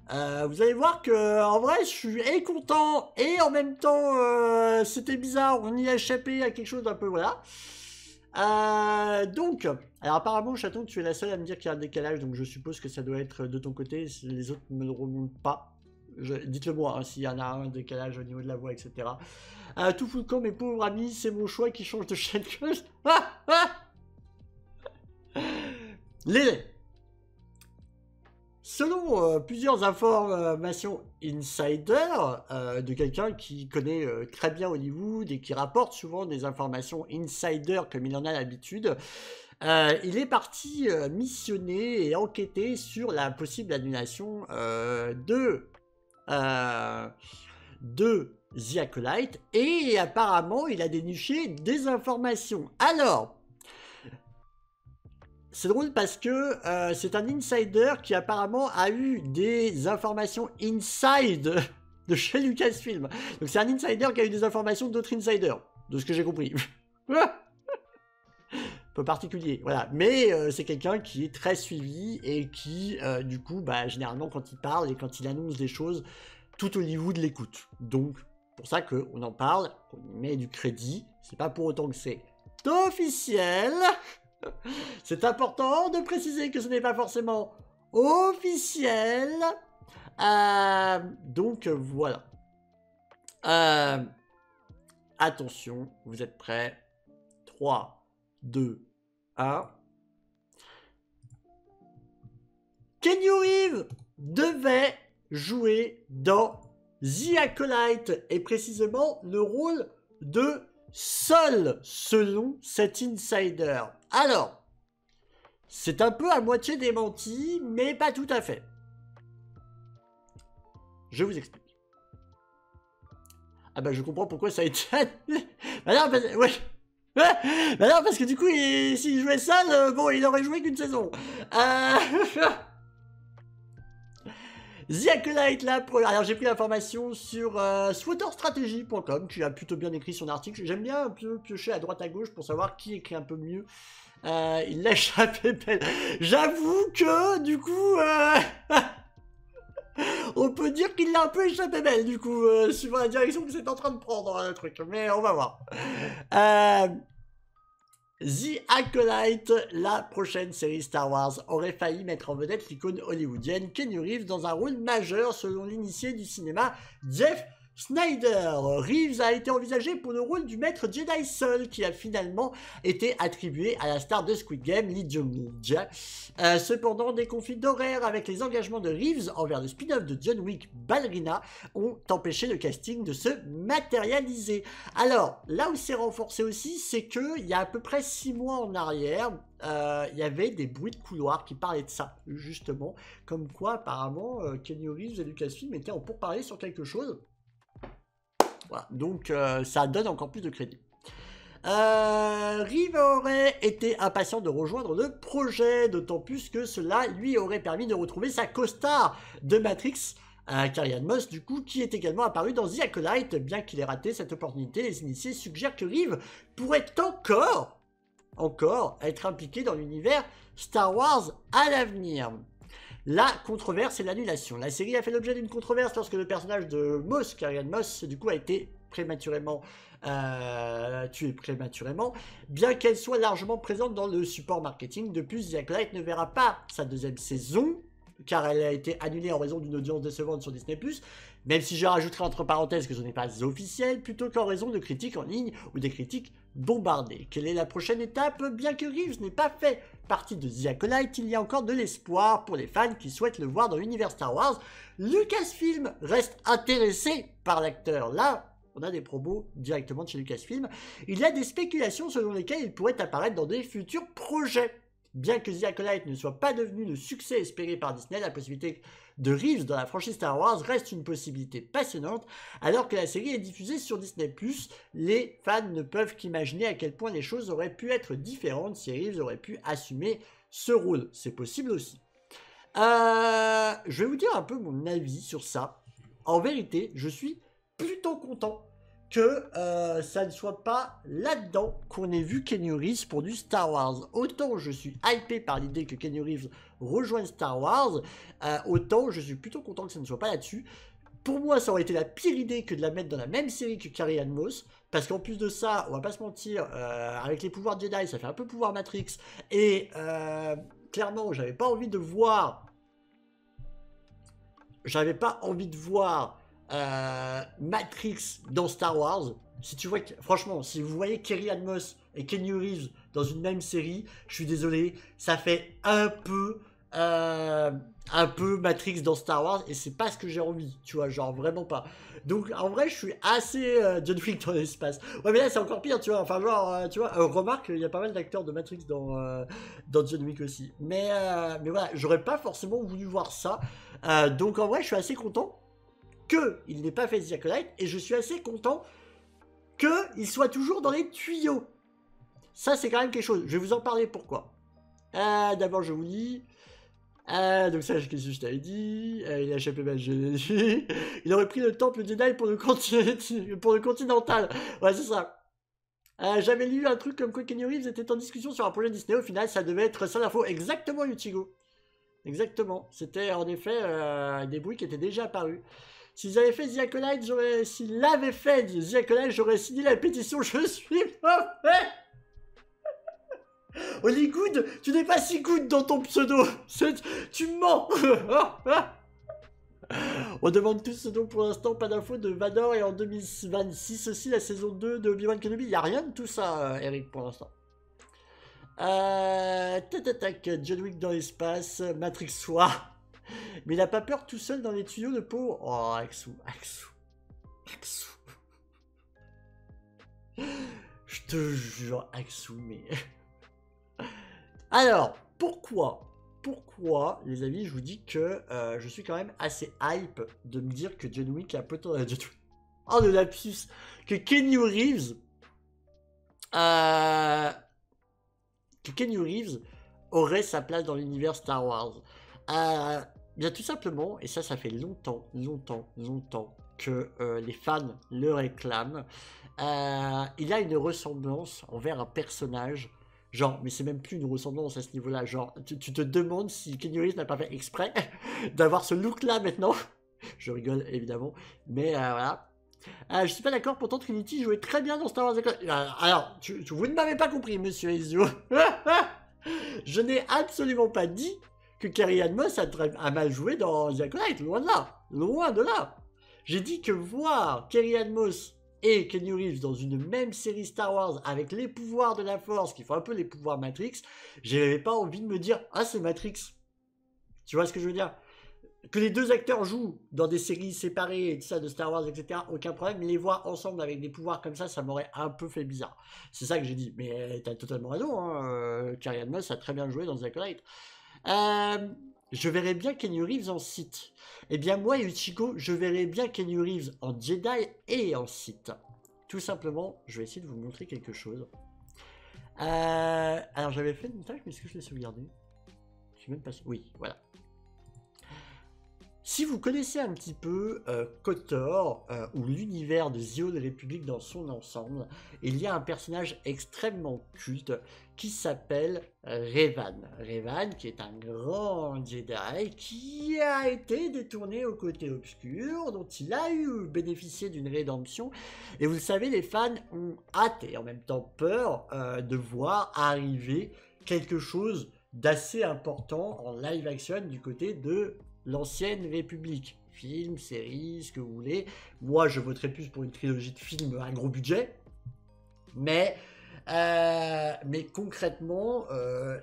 Vous allez voir que, en vrai, je suis content et en même temps, c'était bizarre. On y a échappé à quelque chose d'un peu, voilà. Donc, alors apparemment, Chaton, tu es la seule à me dire qu'il y a un décalage, donc je suppose que ça doit être de ton côté. Les autres ne me le remontent pas. Dites-le moi hein, s'il y en a un décalage au niveau de la voix, etc. Tout fout le camp, mes pauvres amis, c'est mon choix qui change de chaîne. Les... Selon plusieurs informations insider de quelqu'un qui connaît très bien Hollywood et qui rapporte souvent des informations insider comme il en a l'habitude, il est parti missionner et enquêter sur la possible annulation de The Acolyte et apparemment il a déniché des informations. Alors, c'est drôle parce que c'est un insider qui apparemment a eu des informations inside de chez Lucasfilm. Donc c'est un insider qui a eu des informations d'autres insiders, de ce que j'ai compris. Peu particulier, voilà. Mais c'est quelqu'un qui est très suivi et qui, du coup, bah, généralement quand il parle et quand il annonce des choses, tout Hollywood l'écoute. Donc, pour ça qu'on en parle, qu'on met du crédit. C'est pas pour autant que c'est officiel. C'est important de préciser que ce n'est pas forcément officiel. Donc voilà. Attention, vous êtes prêts? 3, 2, 1. Keanu Reeves devait jouer dans The Acolyte et précisément le rôle de Sol, selon cet insider. Alors, c'est un peu à moitié démenti, mais pas tout à fait. Je vous explique. Ah bah je comprends pourquoi ça a été annulé. Ah non, ouais. Bah non, parce que du coup, s'il jouait seul, bon, il aurait joué qu'une saison. The Acolyte, là, alors j'ai pris l'information sur sweaterstrategy.com, qui a plutôt bien écrit son article. J'aime bien un peu piocher à droite à gauche pour savoir qui écrit un peu mieux. Il l'a échappé belle. J'avoue que, du coup, on peut dire qu'il l'a un peu échappé belle, du coup, suivant la direction que c'est en train de prendre, le truc. Mais on va voir. The Acolyte, la prochaine série Star Wars, aurait failli mettre en vedette l'icône hollywoodienne Keanu Reeves dans un rôle majeur selon l'initié du cinéma Jeff Snyder. Reeves a été envisagé pour le rôle du maître Jedi Sol, qui a finalement été attribué à la star de Squid Game, Lee Jong-il. Cependant, des conflits d'horaire avec les engagements de Reeves envers le spin-off de John Wick Ballerina ont empêché le casting de se matérialiser. Alors, là où c'est renforcé aussi, c'est qu'il y a à peu près 6 mois en arrière, il y avait des bruits de couloir qui parlaient de ça, justement, comme quoi apparemment Keanu Reeves et Lucasfilm étaient en pourparlers sur quelque chose. Voilà, donc ça donne encore plus de crédit. Reeves aurait été impatient de rejoindre le projet, d'autant plus que cela lui aurait permis de retrouver sa co-star de Matrix, Carrie-Anne Moss, du coup, qui est également apparue dans The Acolyte. Bien qu'il ait raté cette opportunité, les initiés suggèrent que Reeves pourrait encore être impliqué dans l'univers Star Wars à l'avenir. La controverse et l'annulation. La série a fait l'objet d'une controverse lorsque le personnage de Moss, Carrie-Anne Moss, du coup, a été prématurément tuée prématurément, bien qu'elle soit largement présente dans le support marketing. De plus, The Acolyte ne verra pas sa deuxième saison, car elle a été annulée en raison d'une audience décevante sur Disney+, même si je rajouterai entre parenthèses que ce n'est pas officiel, plutôt qu'en raison de critiques en ligne ou des critiques bombardées. Quelle est la prochaine étape? Bien que Reeves n'ait pas fait partie de The Acolyte, il y a encore de l'espoir pour les fans qui souhaitent le voir dans l'univers Star Wars. Lucasfilm reste intéressé par l'acteur. Là, on a des promos directement de chez Lucasfilm. Il y a des spéculations selon lesquelles il pourrait apparaître dans des futurs projets. Bien que The Acolyte ne soit pas devenu le succès espéré par Disney, la possibilité de Reeves dans la franchise Star Wars reste une possibilité passionnante. Alors que la série est diffusée sur Disney+, les fans ne peuvent qu'imaginer à quel point les choses auraient pu être différentes si Reeves aurait pu assumer ce rôle. C'est possible aussi. Je vais vous dire un peu mon avis sur ça. En vérité, je suis plutôt content que ça ne soit pas là-dedans qu'on ait vu Keanu Reeves pour du Star Wars. Autant je suis hypé par l'idée que Keanu Reeves rejoigne Star Wars, autant je suis plutôt content que ça ne soit pas là-dessus. Pour moi, ça aurait été la pire idée que de la mettre dans la même série que Carrie-Anne Moss, parce qu'en plus de ça, on va pas se mentir, avec les pouvoirs Jedi, ça fait un peu pouvoir Matrix, et clairement, j'avais pas envie de voir... Matrix dans Star Wars. Si tu vois, franchement, si vous voyez Carrie-Anne Moss et Keanu Reeves dans une même série, je suis désolé, ça fait un peu Matrix dans Star Wars et c'est pas ce que j'ai envie, tu vois, genre vraiment pas. Donc en vrai, je suis assez John Wick dans l'espace. Ouais, mais là c'est encore pire, tu vois. Enfin genre, tu vois, remarque, il y a pas mal d'acteurs de Matrix dans John Wick aussi. Mais voilà, j'aurais pas forcément voulu voir ça. Donc en vrai, je suis assez content qu'il n'ait pas fait The Acolyte, et je suis assez content qu'il soit toujours dans les tuyaux. Ça, c'est quand même quelque chose. Je vais vous en parler pourquoi. D'abord, je vous lis. Donc ça, qu'est-ce que je t'avais dit? Il a échappé mal, je l'ai dit. Il aurait pris le temple Jedi pour le Continental. Ouais, c'est ça. J'avais lu un truc comme quoi Keanu Reeves était en discussion sur un projet Disney. Au final, ça devait être ça l'info. Exactement, Yuchigo. Exactement. C'était en effet des bruits qui étaient déjà apparus. S'ils avaient fait The Acolyte, s'ils l'avaient fait The Acolyte, j'aurais signé la pétition. Je suis mauvais. Holy Good, tu n'es pas si good dans ton pseudo. Tu mens. On demande tous ce dont pour l'instant pas d'infos de Vador et en 2026 aussi la saison 2 de Obi-Wan Kenobi. Il n'y a rien de tout ça, Eric, pour l'instant. John Wick dans l'espace, Matrix Soir. Mais il a pas peur tout seul dans les tuyaux, le pauvre. Oh, Axou. Je te jure, Axou, mais... Alors, pourquoi, les amis, je vous dis que je suis quand même assez hype de me dire que John Wick a peut-être... Oh, le lapsus. Que Keanu Reeves que Keanu Reeves aurait sa place dans l'univers Star Wars. Bien tout simplement, et ça fait longtemps que les fans le réclament, il a une ressemblance envers un personnage, genre, mais c'est même plus une ressemblance à ce niveau-là, genre, tu te demandes si Keanu Reeves n'a pas fait exprès d'avoir ce look-là maintenant. Je rigole, évidemment, mais voilà. Je suis pas d'accord, pourtant Trinity jouait très bien dans Star Wars. Alors, vous ne m'avez pas compris, monsieur Ezio. Je n'ai absolument pas dit que Carrie-Anne Moss a mal joué dans The Acolyte, loin de là. Loin de là. J'ai dit que voir Carrie-Anne Moss et Keanu Reeves dans une même série Star Wars avec les pouvoirs de la Force, qui font un peu les pouvoirs Matrix, j'avais pas envie de me dire « Ah, c'est Matrix ». Tu vois ce que je veux dire? Que les deux acteurs jouent dans des séries séparées et tout ça de Star Wars, etc., aucun problème, mais les voir ensemble avec des pouvoirs comme ça m'aurait un peu fait bizarre. C'est ça que j'ai dit, mais t'as totalement raison, hein, Carrie-Anne Moss a très bien joué dans The Acolyte. Je verrais bien Keanu Reeves en Sith. Eh bien, moi, Ichiko, je verrais bien Keanu Reeves en Jedi et en Sith. Tout simplement, je vais essayer de vous montrer quelque chose. Alors, j'avais fait une tâche, mais est-ce que je l'ai sauvegardé? Je suis même pas sûr. Oui, voilà. Si vous connaissez un petit peu KOTOR ou l'univers de The Old Republic dans son ensemble, il y a un personnage extrêmement culte qui s'appelle Revan. Revan qui est un grand Jedi qui a été détourné au côté obscur, dont il a eu bénéficié d'une rédemption. Et vous le savez, les fans ont hâte et en même temps peur de voir arriver quelque chose d'assez important en live action du côté de l'ancienne République. Film, série, ce que vous voulez. Moi, je voterais plus pour une trilogie de films à gros budget. Mais concrètement,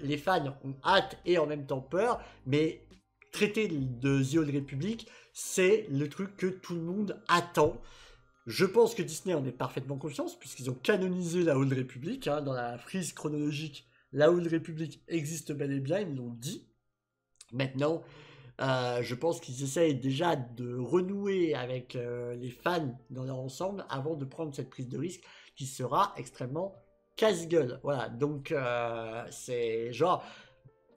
les fans ont hâte et en même temps peur. Mais traiter de The Old Republic, c'est le truc que tout le monde attend. Je pense que Disney en est parfaitement conscience, puisqu'ils ont canonisé la Old Republic. Hein, dans la frise chronologique, la Old Republic existe bel et bien, ils l'ont dit. Maintenant, je pense qu'ils essayent déjà de renouer avec les fans dans leur ensemble avant de prendre cette prise de risque qui sera extrêmement casse-gueule. Voilà, donc c'est genre,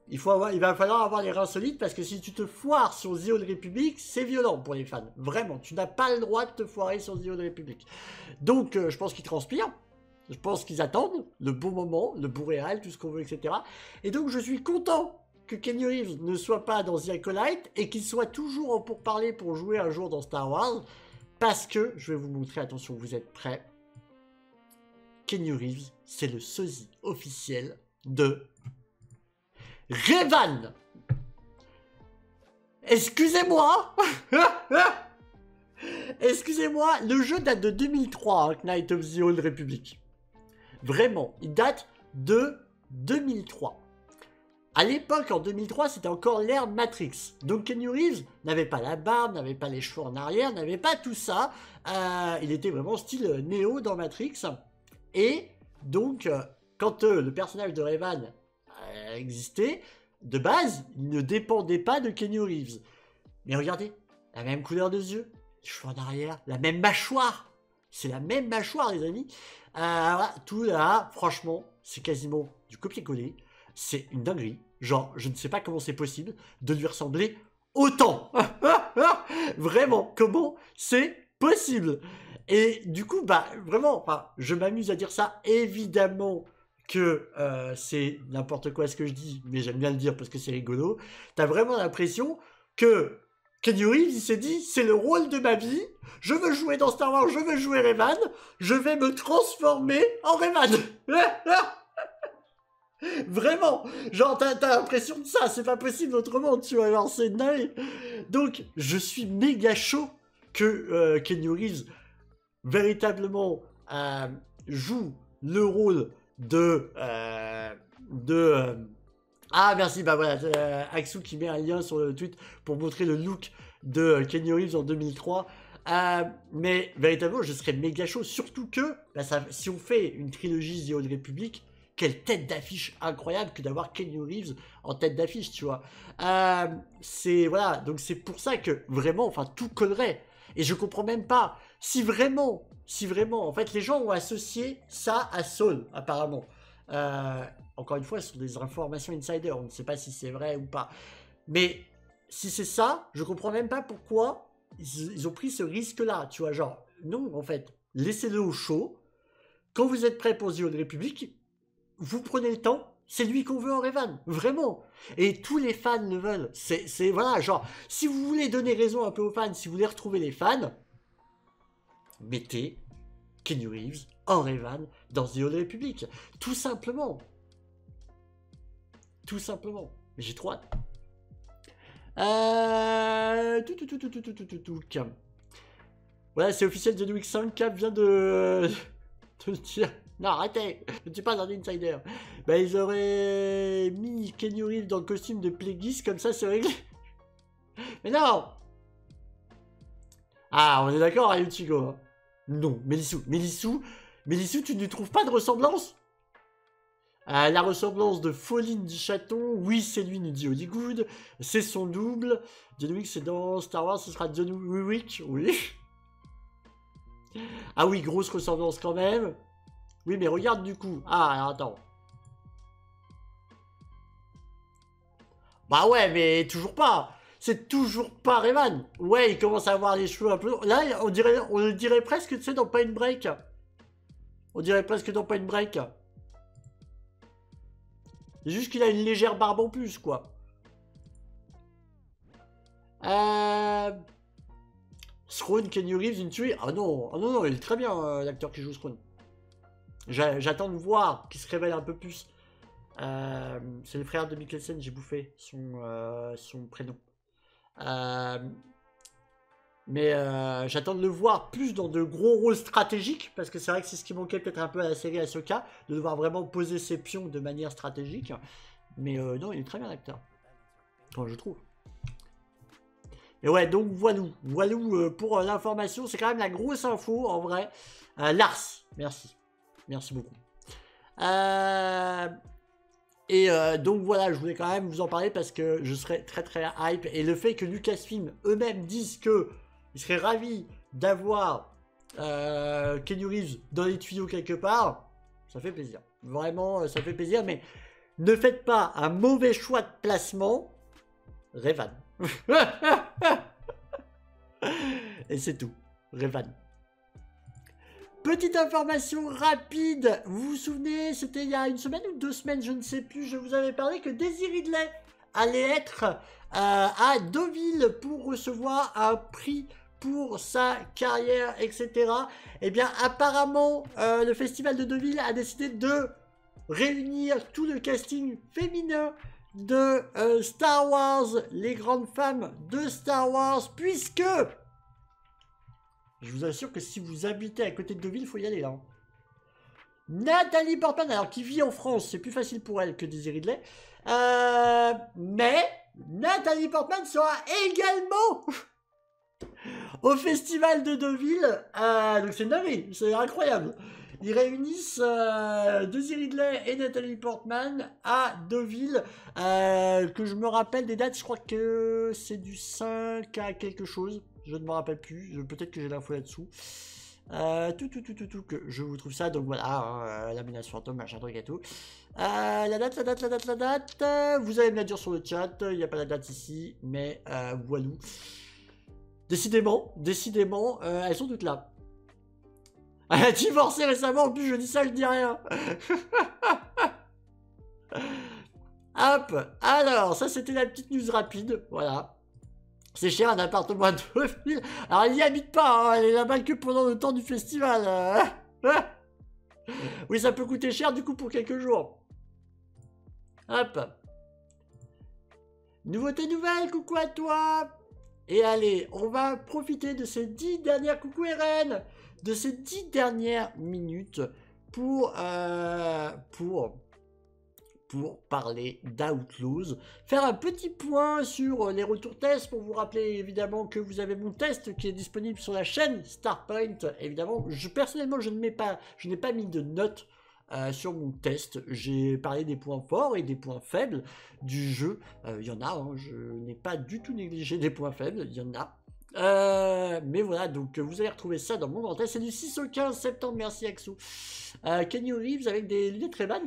il va falloir avoir les reins solides parce que si tu te foires sur The Old Republic, c'est violent pour les fans. Vraiment, tu n'as pas le droit de te foirer sur The Old Republic. Donc, je pense qu'ils transpirent. Je pense qu'ils attendent le bon moment, le bon réel, tout ce qu'on veut, etc. Et donc, je suis content que Keanu Reeves ne soit pas dans The Acolyte et qu'il soit toujours en pourparlers pour jouer un jour dans Star Wars, parce que, je vais vous montrer, attention, vous êtes prêts, Keanu Reeves, c'est le sosie officiel de Revan. Excusez-moi. Excusez-moi, le jeu date de 2003, hein, Knight of the Old Republic. Vraiment, il date de 2003. À l'époque, en 2003, c'était encore l'ère Matrix. Donc Keanu Reeves n'avait pas la barbe, n'avait pas les cheveux en arrière, n'avait pas tout ça. Il était vraiment style Neo dans Matrix. Et donc, quand le personnage de Revan existait, de base, il ne dépendait pas de Keanu Reeves. Mais regardez, la même couleur de yeux, les cheveux en arrière, la même mâchoire. C'est la même mâchoire, les amis. Voilà, tout là, franchement, c'est quasiment du copier-coller. C'est une dinguerie. Genre, je ne sais pas comment c'est possible de lui ressembler autant. Vraiment, comment c'est possible? Et du coup, bah, vraiment, je m'amuse à dire ça. Évidemment que c'est n'importe quoi ce que je dis, mais j'aime bien le dire parce que c'est rigolo. T'as vraiment l'impression que Keanu Reeves, il s'est dit, c'est le rôle de ma vie, je veux jouer dans Star Wars, je veux jouer Revan, je vais me transformer en Revan. Vraiment, genre t'as l'impression de ça, c'est pas possible autrement, tu vois, genre c'est dingue. Donc, je suis méga chaud que Keanu Reeves véritablement joue le rôle de... Ah merci, bah voilà, Axou qui met un lien sur le tweet pour montrer le look de Keanu Reeves en 2003. Mais véritablement, je serais méga chaud, surtout que bah, si on fait une trilogie The Old Republic, quelle tête d'affiche incroyable que d'avoir Keanu Reeves en tête d'affiche, tu vois. Voilà, donc c'est pour ça que vraiment, enfin, tout collerait. Et je comprends même pas si vraiment, en fait, les gens ont associé ça à Saul, apparemment. Encore une fois, ce sont des informations insider, on ne sait pas si c'est vrai ou pas. Mais si c'est ça, je comprends même pas pourquoi ils ont pris ce risque-là, tu vois, genre, non, en fait, laissez-le au chaud. Quand vous êtes prêt pour The Old Republic, vous prenez le temps, c'est lui qu'on veut en Revan, vraiment. Et tous les fans le veulent. C'est voilà, genre, si vous voulez donner raison un peu aux fans, si vous voulez retrouver les fans, mettez Keanu Reeves en Revan dans The Old Republic. Tout simplement. Tout simplement. Mais j'ai trop hâte. Voilà, c'est officiel, John Wick 5 Cap vient de dire. Non, arrêtez, je ne suis pas un insider. Bah, ils auraient mis Keanu Reeves dans le costume de Plagueis, comme ça c'est réglé. Mais non. Ah, on est d'accord, hein, Yuchigo, hein. Non, Mélissou, tu ne trouves pas de ressemblance? La ressemblance de Pauline du Chaton, oui, c'est lui, nous dit Hollywood. C'est son double. John Wick, c'est dans Star Wars, ce sera John Wick, oui. Ah oui, grosse ressemblance quand même. Oui, mais regarde du coup. Ah, alors attends. Bah ouais, mais toujours pas. C'est toujours pas Rayman. Ouais, il commence à avoir les cheveux un peu... Là, on dirait presque, tu sais, dans Point Break. On dirait presque dans Point Break. C'est juste qu'il a une légère barbe en plus, quoi. Throne, Keanu Reeves, une tuerie. Ah non, non, il est très bien, l'acteur qui joue Throne. J'attends de voir qu'il se révèle un peu plus. C'est le frère de Mikkelsen, j'ai bouffé son prénom. Mais j'attends de le voir plus dans de gros rôles stratégiques, parce que c'est vrai que c'est ce qui manquait peut-être un peu à la série Ahsoka, de devoir vraiment poser ses pions de manière stratégique. Mais non, il est très bien l'acteur. Enfin, je trouve. Et ouais, donc voilà pour l'information, c'est quand même la grosse info en vrai. Lars, merci. Merci beaucoup. Donc voilà, je voulais quand même vous en parler parce que je serais très très hype. Et le fait que Lucasfilm eux-mêmes disent qu'ils seraient ravis d'avoir Keanu Reeves dans les tuyaux quelque part, ça fait plaisir. Vraiment, ça fait plaisir. Mais ne faites pas un mauvais choix de placement. Revan. Et c'est tout. Revan. Petite information rapide, vous vous souvenez, c'était il y a une semaine ou 2 semaines, je ne sais plus, je vous avais parlé que Daisy Ridley allait être à Deauville pour recevoir un prix pour sa carrière, etc. Eh bien, apparemment, le festival de Deauville a décidé de réunir tout le casting féminin de Star Wars, les grandes femmes de Star Wars, puisque... Je vous assure que si vous habitez à côté de Deauville, il faut y aller là. Nathalie Portman, alors qui vit en France, c'est plus facile pour elle que Daisy Ridley. Mais Nathalie Portman sera également au festival de Deauville. Donc c'est dingue, c'est incroyable. Ils réunissent Daisy Ridley et Nathalie Portman à Deauville. Que je me rappelle des dates, je crois que c'est du 5 à quelque chose. Je ne me rappelle plus, peut-être que j'ai l'info là-dessous. Que je vous trouve ça, donc voilà, la menace fantôme, machin truc et tout. La date, vous allez me la dire sur le chat, il n'y a pas la date ici, mais voilà. Décidément, elles sont toutes là. Elle a divorcé récemment, en plus je dis ça, je dis rien. Hop, alors, ça c'était la petite news rapide, voilà. C'est cher un appartement à Deauville. Alors elle n'y habite pas, hein, elle est là-bas que pendant le temps du festival. Oui, ça peut coûter cher du coup pour quelques jours. Hop. Nouveauté nouvelle, coucou à toi. Et allez, on va profiter de ces 10 dernières, coucou Eren, de ces 10 dernières minutes pour parler d'Outlaws, faire un petit point sur les retours tests pour vous rappeler évidemment que vous avez mon test qui est disponible sur la chaîne Starpoint. Évidemment, personnellement je n'ai pas mis de notes sur mon test. J'ai parlé des points forts et des points faibles du jeu. Il y en a, hein, je n'ai pas du tout négligé des points faibles, il y en a. Mais voilà, donc vous allez retrouver ça dans mon grand test. C'est du 6 au 15 septembre, merci Axo. Kenny Reeves avec des lunettes Ray-Ban.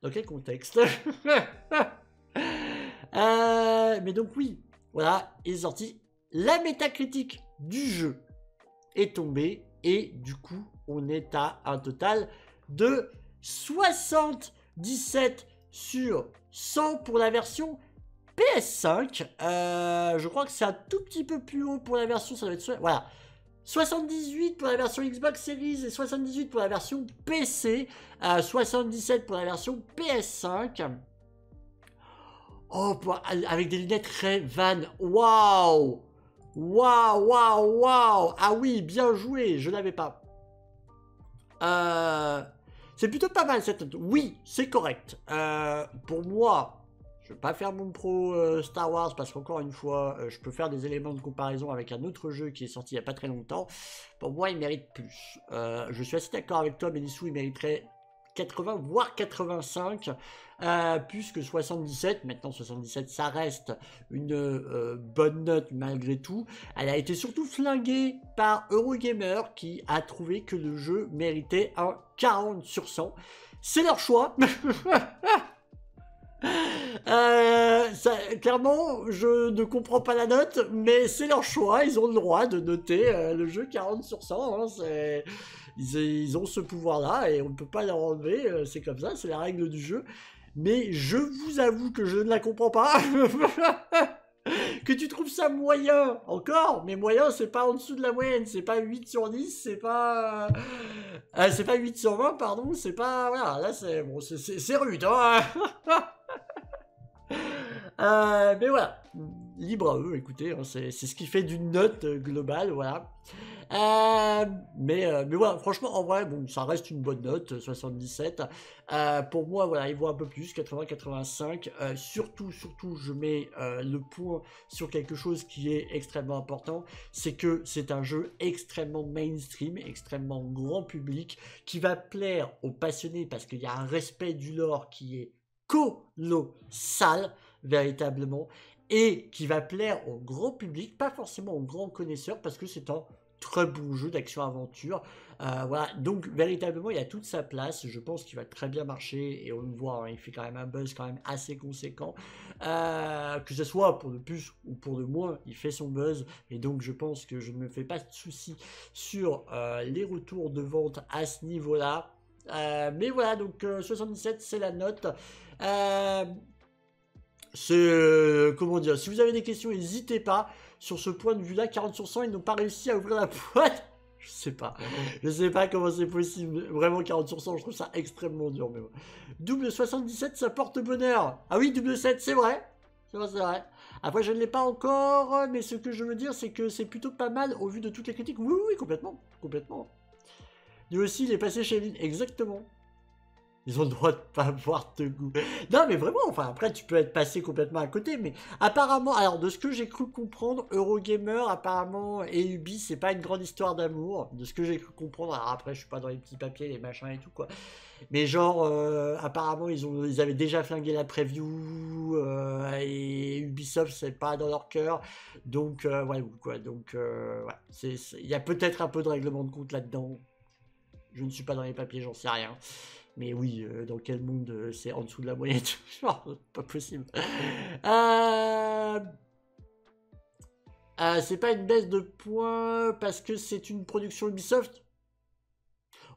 Dans quel contexte? Mais donc oui, voilà, il est sorti. La métacritique du jeu est tombée et du coup, on est à un total de 77 sur 100 pour la version PS5. Je crois que c'est un tout petit peu plus haut pour la version, ça doit être... Voilà. 78 pour la version Xbox Series et 78 pour la version PC. 77 pour la version PS5. Oh, avec des lunettes Ray-Ban. Waouh! Waouh, waouh, waouh! Ah oui, bien joué, je l'avais pas. C'est plutôt pas mal cette note. Oui, c'est correct. Pour moi, je vais pas faire mon pro Star Wars parce qu'encore une fois, je peux faire des éléments de comparaison avec un autre jeu qui est sorti il y a pas très longtemps. Pour moi, il mérite plus. Je suis assez d'accord avec toi, Benissou, il mériterait 80 voire 85 plus que 77. Maintenant 77 ça reste une bonne note malgré tout. Elle a été surtout flinguée par Eurogamer qui a trouvé que le jeu méritait un 40 sur 100. C'est leur choix. Clairement, je ne comprends pas la note, mais c'est leur choix, ils ont le droit de noter le jeu 40 sur 100, hein, ils ont ce pouvoir-là et on ne peut pas leur enlever, c'est comme ça, c'est la règle du jeu. Mais je vous avoue que je ne la comprends pas. Que tu trouves ça moyen, encore, mais moyen c'est pas en dessous de la moyenne, c'est pas 8 sur 10, c'est pas 8 sur 20, pardon, c'est pas, voilà, là c'est, bon, c'est rude, hein. Mais voilà, libre à eux, écoutez, hein, c'est ce qui fait d'une note globale, voilà. Mais voilà, franchement, en vrai, bon, ça reste une bonne note, 77. Pour moi, voilà, il vaut un peu plus, 80-85. Surtout, je mets le point sur quelque chose qui est extrêmement important, c'est que c'est un jeu extrêmement mainstream, extrêmement grand public, qui va plaire aux passionnés parce qu'il y a un respect du lore qui est colossal, véritablement, et qui va plaire au grand public, pas forcément aux grands connaisseurs, parce que c'est un très bon jeu d'action-aventure. Voilà, donc véritablement il a toute sa place, je pense qu'il va très bien marcher, et on le voit, hein, il fait quand même un buzz quand même assez conséquent, que ce soit pour le plus ou pour le moins, il fait son buzz, et donc je pense que je ne me fais pas de soucis sur les retours de vente à ce niveau-là. Mais voilà, donc 77 c'est la note. Comment dire, si vous avez des questions, n'hésitez pas. Sur ce point de vue-là, 40 sur 100, ils n'ont pas réussi à ouvrir la boîte. Je sais pas comment c'est possible. Vraiment 40 sur 100, je trouve ça extrêmement dur. Mais bon. Double 77, ça porte bonheur. Ah oui, double 7, c'est vrai. C'est vrai. Après, je ne l'ai pas encore, mais ce que je veux dire, c'est que c'est plutôt pas mal au vu de toutes les critiques. Oui, oui, complètement. Lui aussi, il est passé chez Lynn. Exactement. Ils ont le droit de pas avoir de goût. Non, mais vraiment, enfin, après, tu peux être passé complètement à côté, mais apparemment, alors, de ce que j'ai cru comprendre, Eurogamer, apparemment, et Ubi, c'est pas une grande histoire d'amour, de ce que j'ai cru comprendre. Alors après, je suis pas dans les petits papiers, les machins et tout, quoi. Mais genre, apparemment, ils avaient déjà flingué la preview, et Ubisoft, c'est pas dans leur cœur. Donc, ouais, quoi. Donc, ouais, il y a peut-être un peu de règlement de compte là-dedans. Je ne suis pas dans les papiers, j'en sais rien. Mais oui, dans quel monde c'est en dessous de la moyenne? Pas possible. C'est pas une baisse de points parce que c'est une production Ubisoft.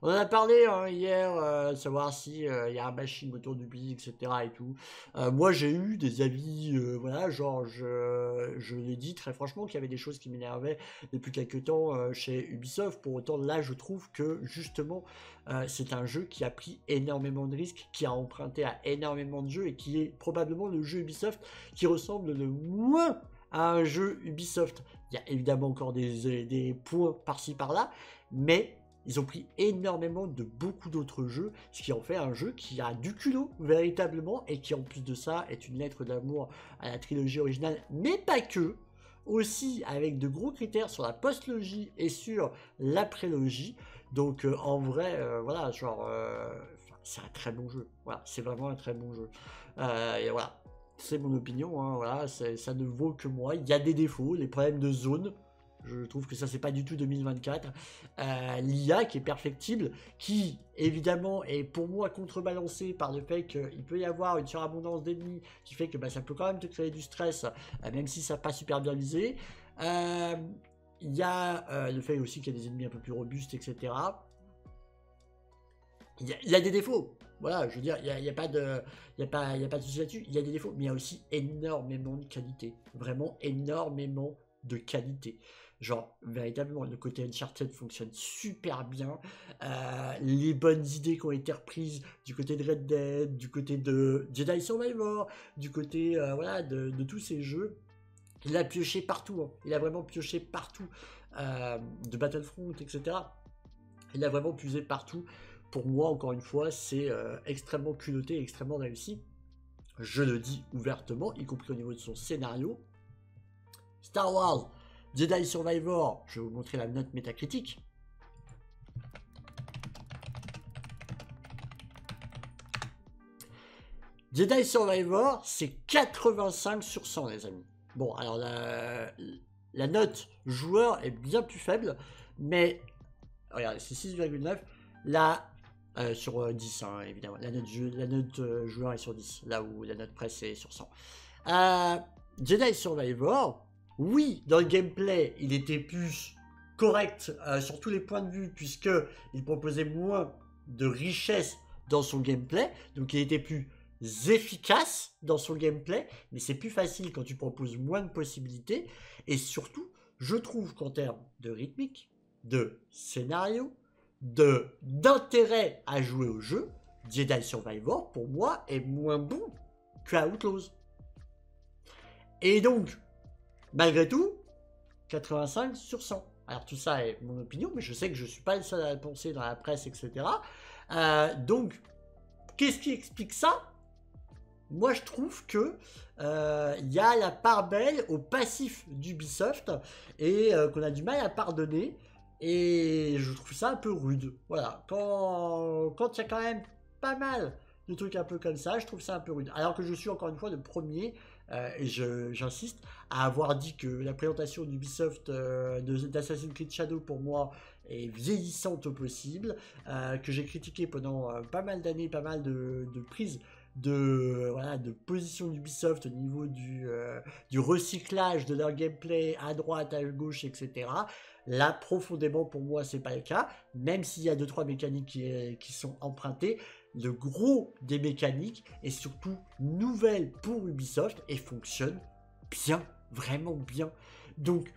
On en a parlé hein, hier, savoir si il y a un bashing autour du pays, etc. et tout. Moi, j'ai eu des avis, voilà, genre, je l'ai dit très franchement qu'il y avait des choses qui m'énervaient depuis quelques temps chez Ubisoft. Pour autant, là, je trouve que justement, c'est un jeu qui a pris énormément de risques, qui a emprunté à énormément de jeux et qui est probablement le jeu Ubisoft qui ressemble le moins à un jeu Ubisoft. Il y a évidemment encore des points par-ci par-là, mais ils ont pris énormément de beaucoup d'autres jeux, ce qui en fait un jeu qui a du culot, véritablement, et qui en plus de ça est une lettre d'amour à la trilogie originale, mais pas que, aussi avec de gros critères sur la post-logie et sur la prélogie. Donc en vrai, voilà, genre, c'est un très bon jeu. Voilà, c'est vraiment un très bon jeu. Et voilà. c'est mon opinion, hein, voilà, ça ne vaut que moi. Il y a des défauts, les problèmes de zone. Je trouve que ça, c'est pas du tout 2024. L'IA qui est perfectible, qui, évidemment, est pour moi contrebalancée par le fait qu'il peut y avoir une surabondance d'ennemis, qui fait que bah, ça peut quand même te créer du stress, même si ça n'a pas super bien visé. Il y a le fait aussi qu'il y a des ennemis un peu plus robustes, etc. Il y a des défauts. Voilà, je veux dire, il n'y a pas de souci là-dessus. Il y a des défauts, mais il y a aussi énormément de qualité. Vraiment énormément de qualité. Genre, véritablement, le côté Uncharted fonctionne super bien. Les bonnes idées qui ont été reprises du côté de Red Dead, du côté de Jedi Survivor, du côté voilà, de tous ces jeux. Il a pioché partout. Hein. Il a vraiment pioché partout. De Battlefront, etc. Il a vraiment puisé partout. Pour moi, encore une fois, c'est extrêmement culotté et extrêmement réussi. Je le dis ouvertement, y compris au niveau de son scénario. Star Wars Jedi Survivor, je vais vous montrer la note métacritique. Jedi Survivor, c'est 85 sur 100, les amis. Bon, alors la note joueur est bien plus faible, mais regardez, c'est 6,9. Là, sur 10, hein, évidemment. La note joueur est sur 10, là où la note presse est sur 100. Jedi Survivor, oui, dans le gameplay, il était plus correct sur tous les points de vue, puisqu'il proposait moins de richesse dans son gameplay, donc il était plus efficace dans son gameplay, mais c'est plus facile quand tu proposes moins de possibilités, et surtout, je trouve qu'en termes de rythmique, de scénario, d'intérêt à jouer au jeu, Jedi Survivor, pour moi, est moins bon que Outlaws. Et donc, malgré tout, 85 sur 100. Alors tout ça est mon opinion, mais je sais que je ne suis pas le seul à le penser dans la presse, etc. Donc, qu'est-ce qui explique ça? Moi, je trouve que y a la part belle au passif d'Ubisoft et qu'on a du mal à pardonner. Et je trouve ça un peu rude. Voilà, quand il y a quand même pas mal de trucs un peu comme ça, je trouve ça un peu rude. Alors que je suis encore une fois le premier, et j'insiste, à avoir dit que la présentation d'Ubisoft d'Assassin's Creed Shadow pour moi est vieillissante au possible, que j'ai critiqué pendant pas mal d'années, pas mal de prises de position d'Ubisoft au niveau du recyclage de leur gameplay à droite, à gauche, etc. Là, profondément, pour moi, c'est pas le cas, même s'il y a 2-3 mécaniques qui sont empruntées. Le gros des mécaniques est surtout nouvelle pour Ubisoft et fonctionne bien, vraiment bien. Donc,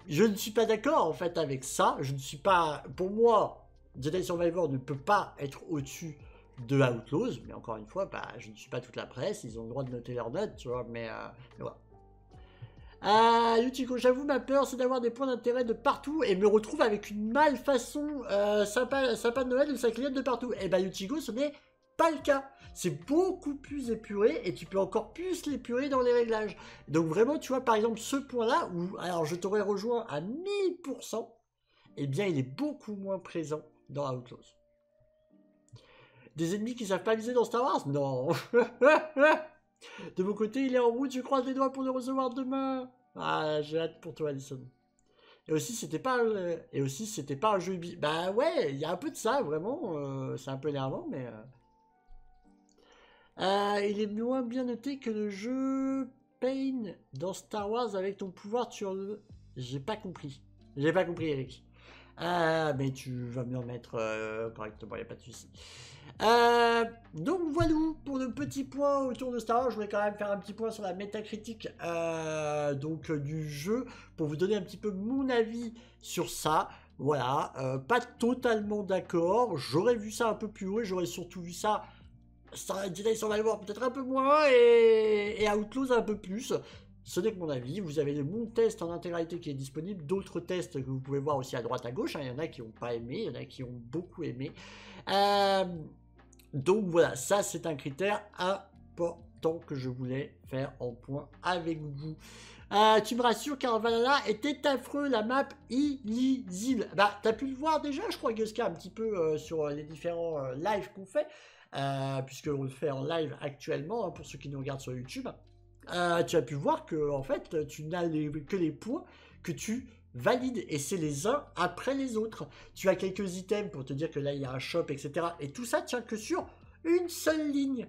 je ne suis pas d'accord en fait avec ça. Je ne suis pas, pour moi, Jedi Survivor ne peut pas être au-dessus de Outlaws, mais encore une fois, bah, je ne suis pas toute la presse, ils ont le droit de noter leurs notes, tu vois, mais voilà. Yutiko, j'avoue, ma peur, c'est d'avoir des points d'intérêt de partout et me retrouve avec une malfaçon sapin de Noël ou sa cliente de partout. Et bah, Yutiko, ce n'est pas le cas. C'est beaucoup plus épuré et tu peux encore plus l'épurer dans les réglages. Donc vraiment, tu vois, par exemple, ce point-là, où, alors je t'aurais rejoint à 1000%, eh bien, il est beaucoup moins présent dans Outlaws. Des ennemis qui savent pas viser dans Star Wars? Non. De mon côté, il est en route, je croise les doigts pour le recevoir demain. Ah, j'ai hâte pour toi, Alison. Et aussi, c'était pas un jeu Ubi. Bah ouais, il y a un peu de ça, vraiment. C'est un peu énervant, mais... il est moins bien noté que le jeu Pain dans Star Wars avec ton pouvoir sur le... J'ai pas compris. J'ai pas compris, Eric. Mais tu vas me le remettre correctement, il n'y a pas de souci. Donc voilà pour le petit point autour de Star Wars. Je voulais quand même faire un petit point sur la métacritique du jeu pour vous donner un petit peu mon avis sur ça. Voilà, pas totalement d'accord. J'aurais vu ça un peu plus haut et j'aurais surtout vu ça Jedi Survivor peut-être un peu moins et Outlaws un peu plus. Ce n'est que mon avis. Vous avez mon test en intégralité qui est disponible, d'autres tests que vous pouvez voir aussi à droite à gauche. Il y en a qui n'ont pas aimé, il y en a qui ont beaucoup aimé. Donc voilà, ça c'est un critère important que je voulais faire en point avec vous. Tu me rassures car Valhalla était affreux, la map illisible. Bah t'as pu le voir déjà, je crois Guska un petit peu sur les différents lives qu'on fait. puisqu'on le fait en live actuellement, hein, pour ceux qui nous regardent sur YouTube. Tu as pu voir que en fait, tu n'as que les points que tu valides, et c'est les uns après les autres. Tu as quelques items pour te dire que là, il y a un shop, etc. Et tout ça tient que sur une seule ligne.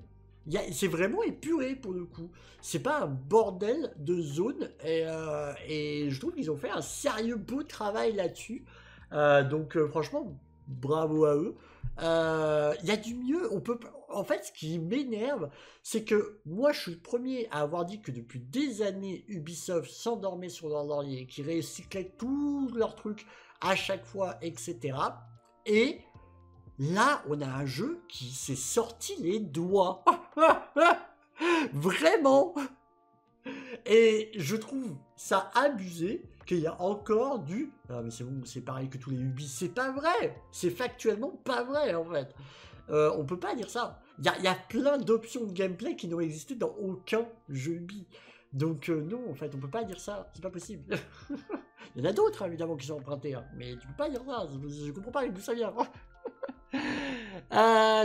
C'est vraiment épuré pour le coup. C'est pas un bordel de zone. Et je trouve qu'ils ont fait un sérieux beau travail là-dessus. Donc franchement, bravo à eux. Il y a du mieux. En fait, ce qui m'énerve, c'est que moi, je suis le premier à avoir dit que depuis des années, Ubisoft s'endormait sur leur laurier, qui recyclait tous leurs trucs à chaque fois, etc. Et là, on a un jeu qui s'est sorti les doigts. Vraiment. Et je trouve ça abusé qu'il y a encore du... Ah mais c'est bon, c'est pareil que tous les Ubi. C'est pas vrai. C'est factuellement pas vrai, en fait. On peut pas dire ça. Il y a plein d'options de gameplay qui n'ont existé dans aucun jeu Ubi. Donc non, en fait, on peut pas dire ça. C'est pas possible. Il y en a d'autres, hein, évidemment, qui sont empruntés. Hein, mais tu peux pas dire ça. Je comprends pas d'où ça vient.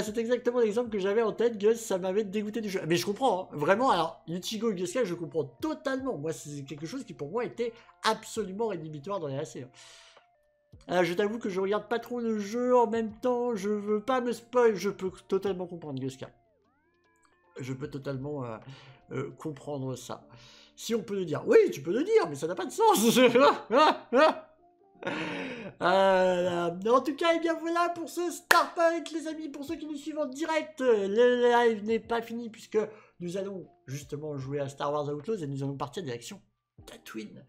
C'est exactement l'exemple que j'avais en tête, Gus, ça m'avait dégoûté du jeu. Mais je comprends, hein, vraiment, alors, Ichigo Yusuke, je comprends totalement. Moi, c'est quelque chose qui pour moi était absolument rédhibitoire dans les AC. Je t'avoue que je regarde pas trop le jeu en même temps, je veux pas me spoil, je peux totalement comprendre Guska. Je peux totalement comprendre ça. Si on peut le dire. Oui, tu peux le dire, mais ça n'a pas de sens. En tout cas, et bien voilà pour ce Starpoint, les amis. Pour ceux qui nous suivent en direct, le live n'est pas fini puisque nous allons justement jouer à Star Wars Outlaws et nous allons partir direction Tatooine.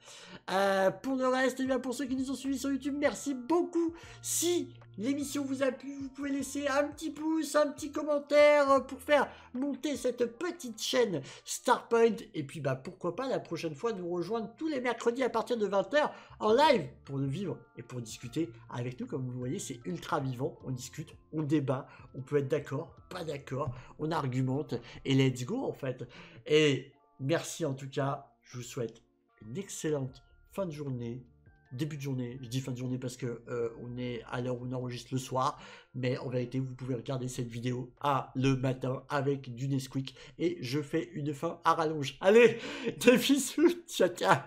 Pour le reste, et bien pour ceux qui nous ont suivis sur YouTube, merci beaucoup. Si l'émission vous a plu, vous pouvez laisser un petit pouce, un petit commentaire pour faire monter cette petite chaîne Starpoint. Et puis bah pourquoi pas la prochaine fois nous rejoindre tous les mercredis à partir de 20 h en live pour le vivre et pour discuter avec nous. Comme vous le voyez, c'est ultra vivant, on discute, on débat, on peut être d'accord, pas d'accord, on argumente et let's go en fait. Et merci en tout cas, je vous souhaite une excellente fin de journée, début de journée. Je dis fin de journée parce que on est à l'heure où on enregistre le soir, mais en vérité vous pouvez regarder cette vidéo le matin avec du Nesquik et je fais une fin à rallonge. Allez, des bisous, ciao ciao.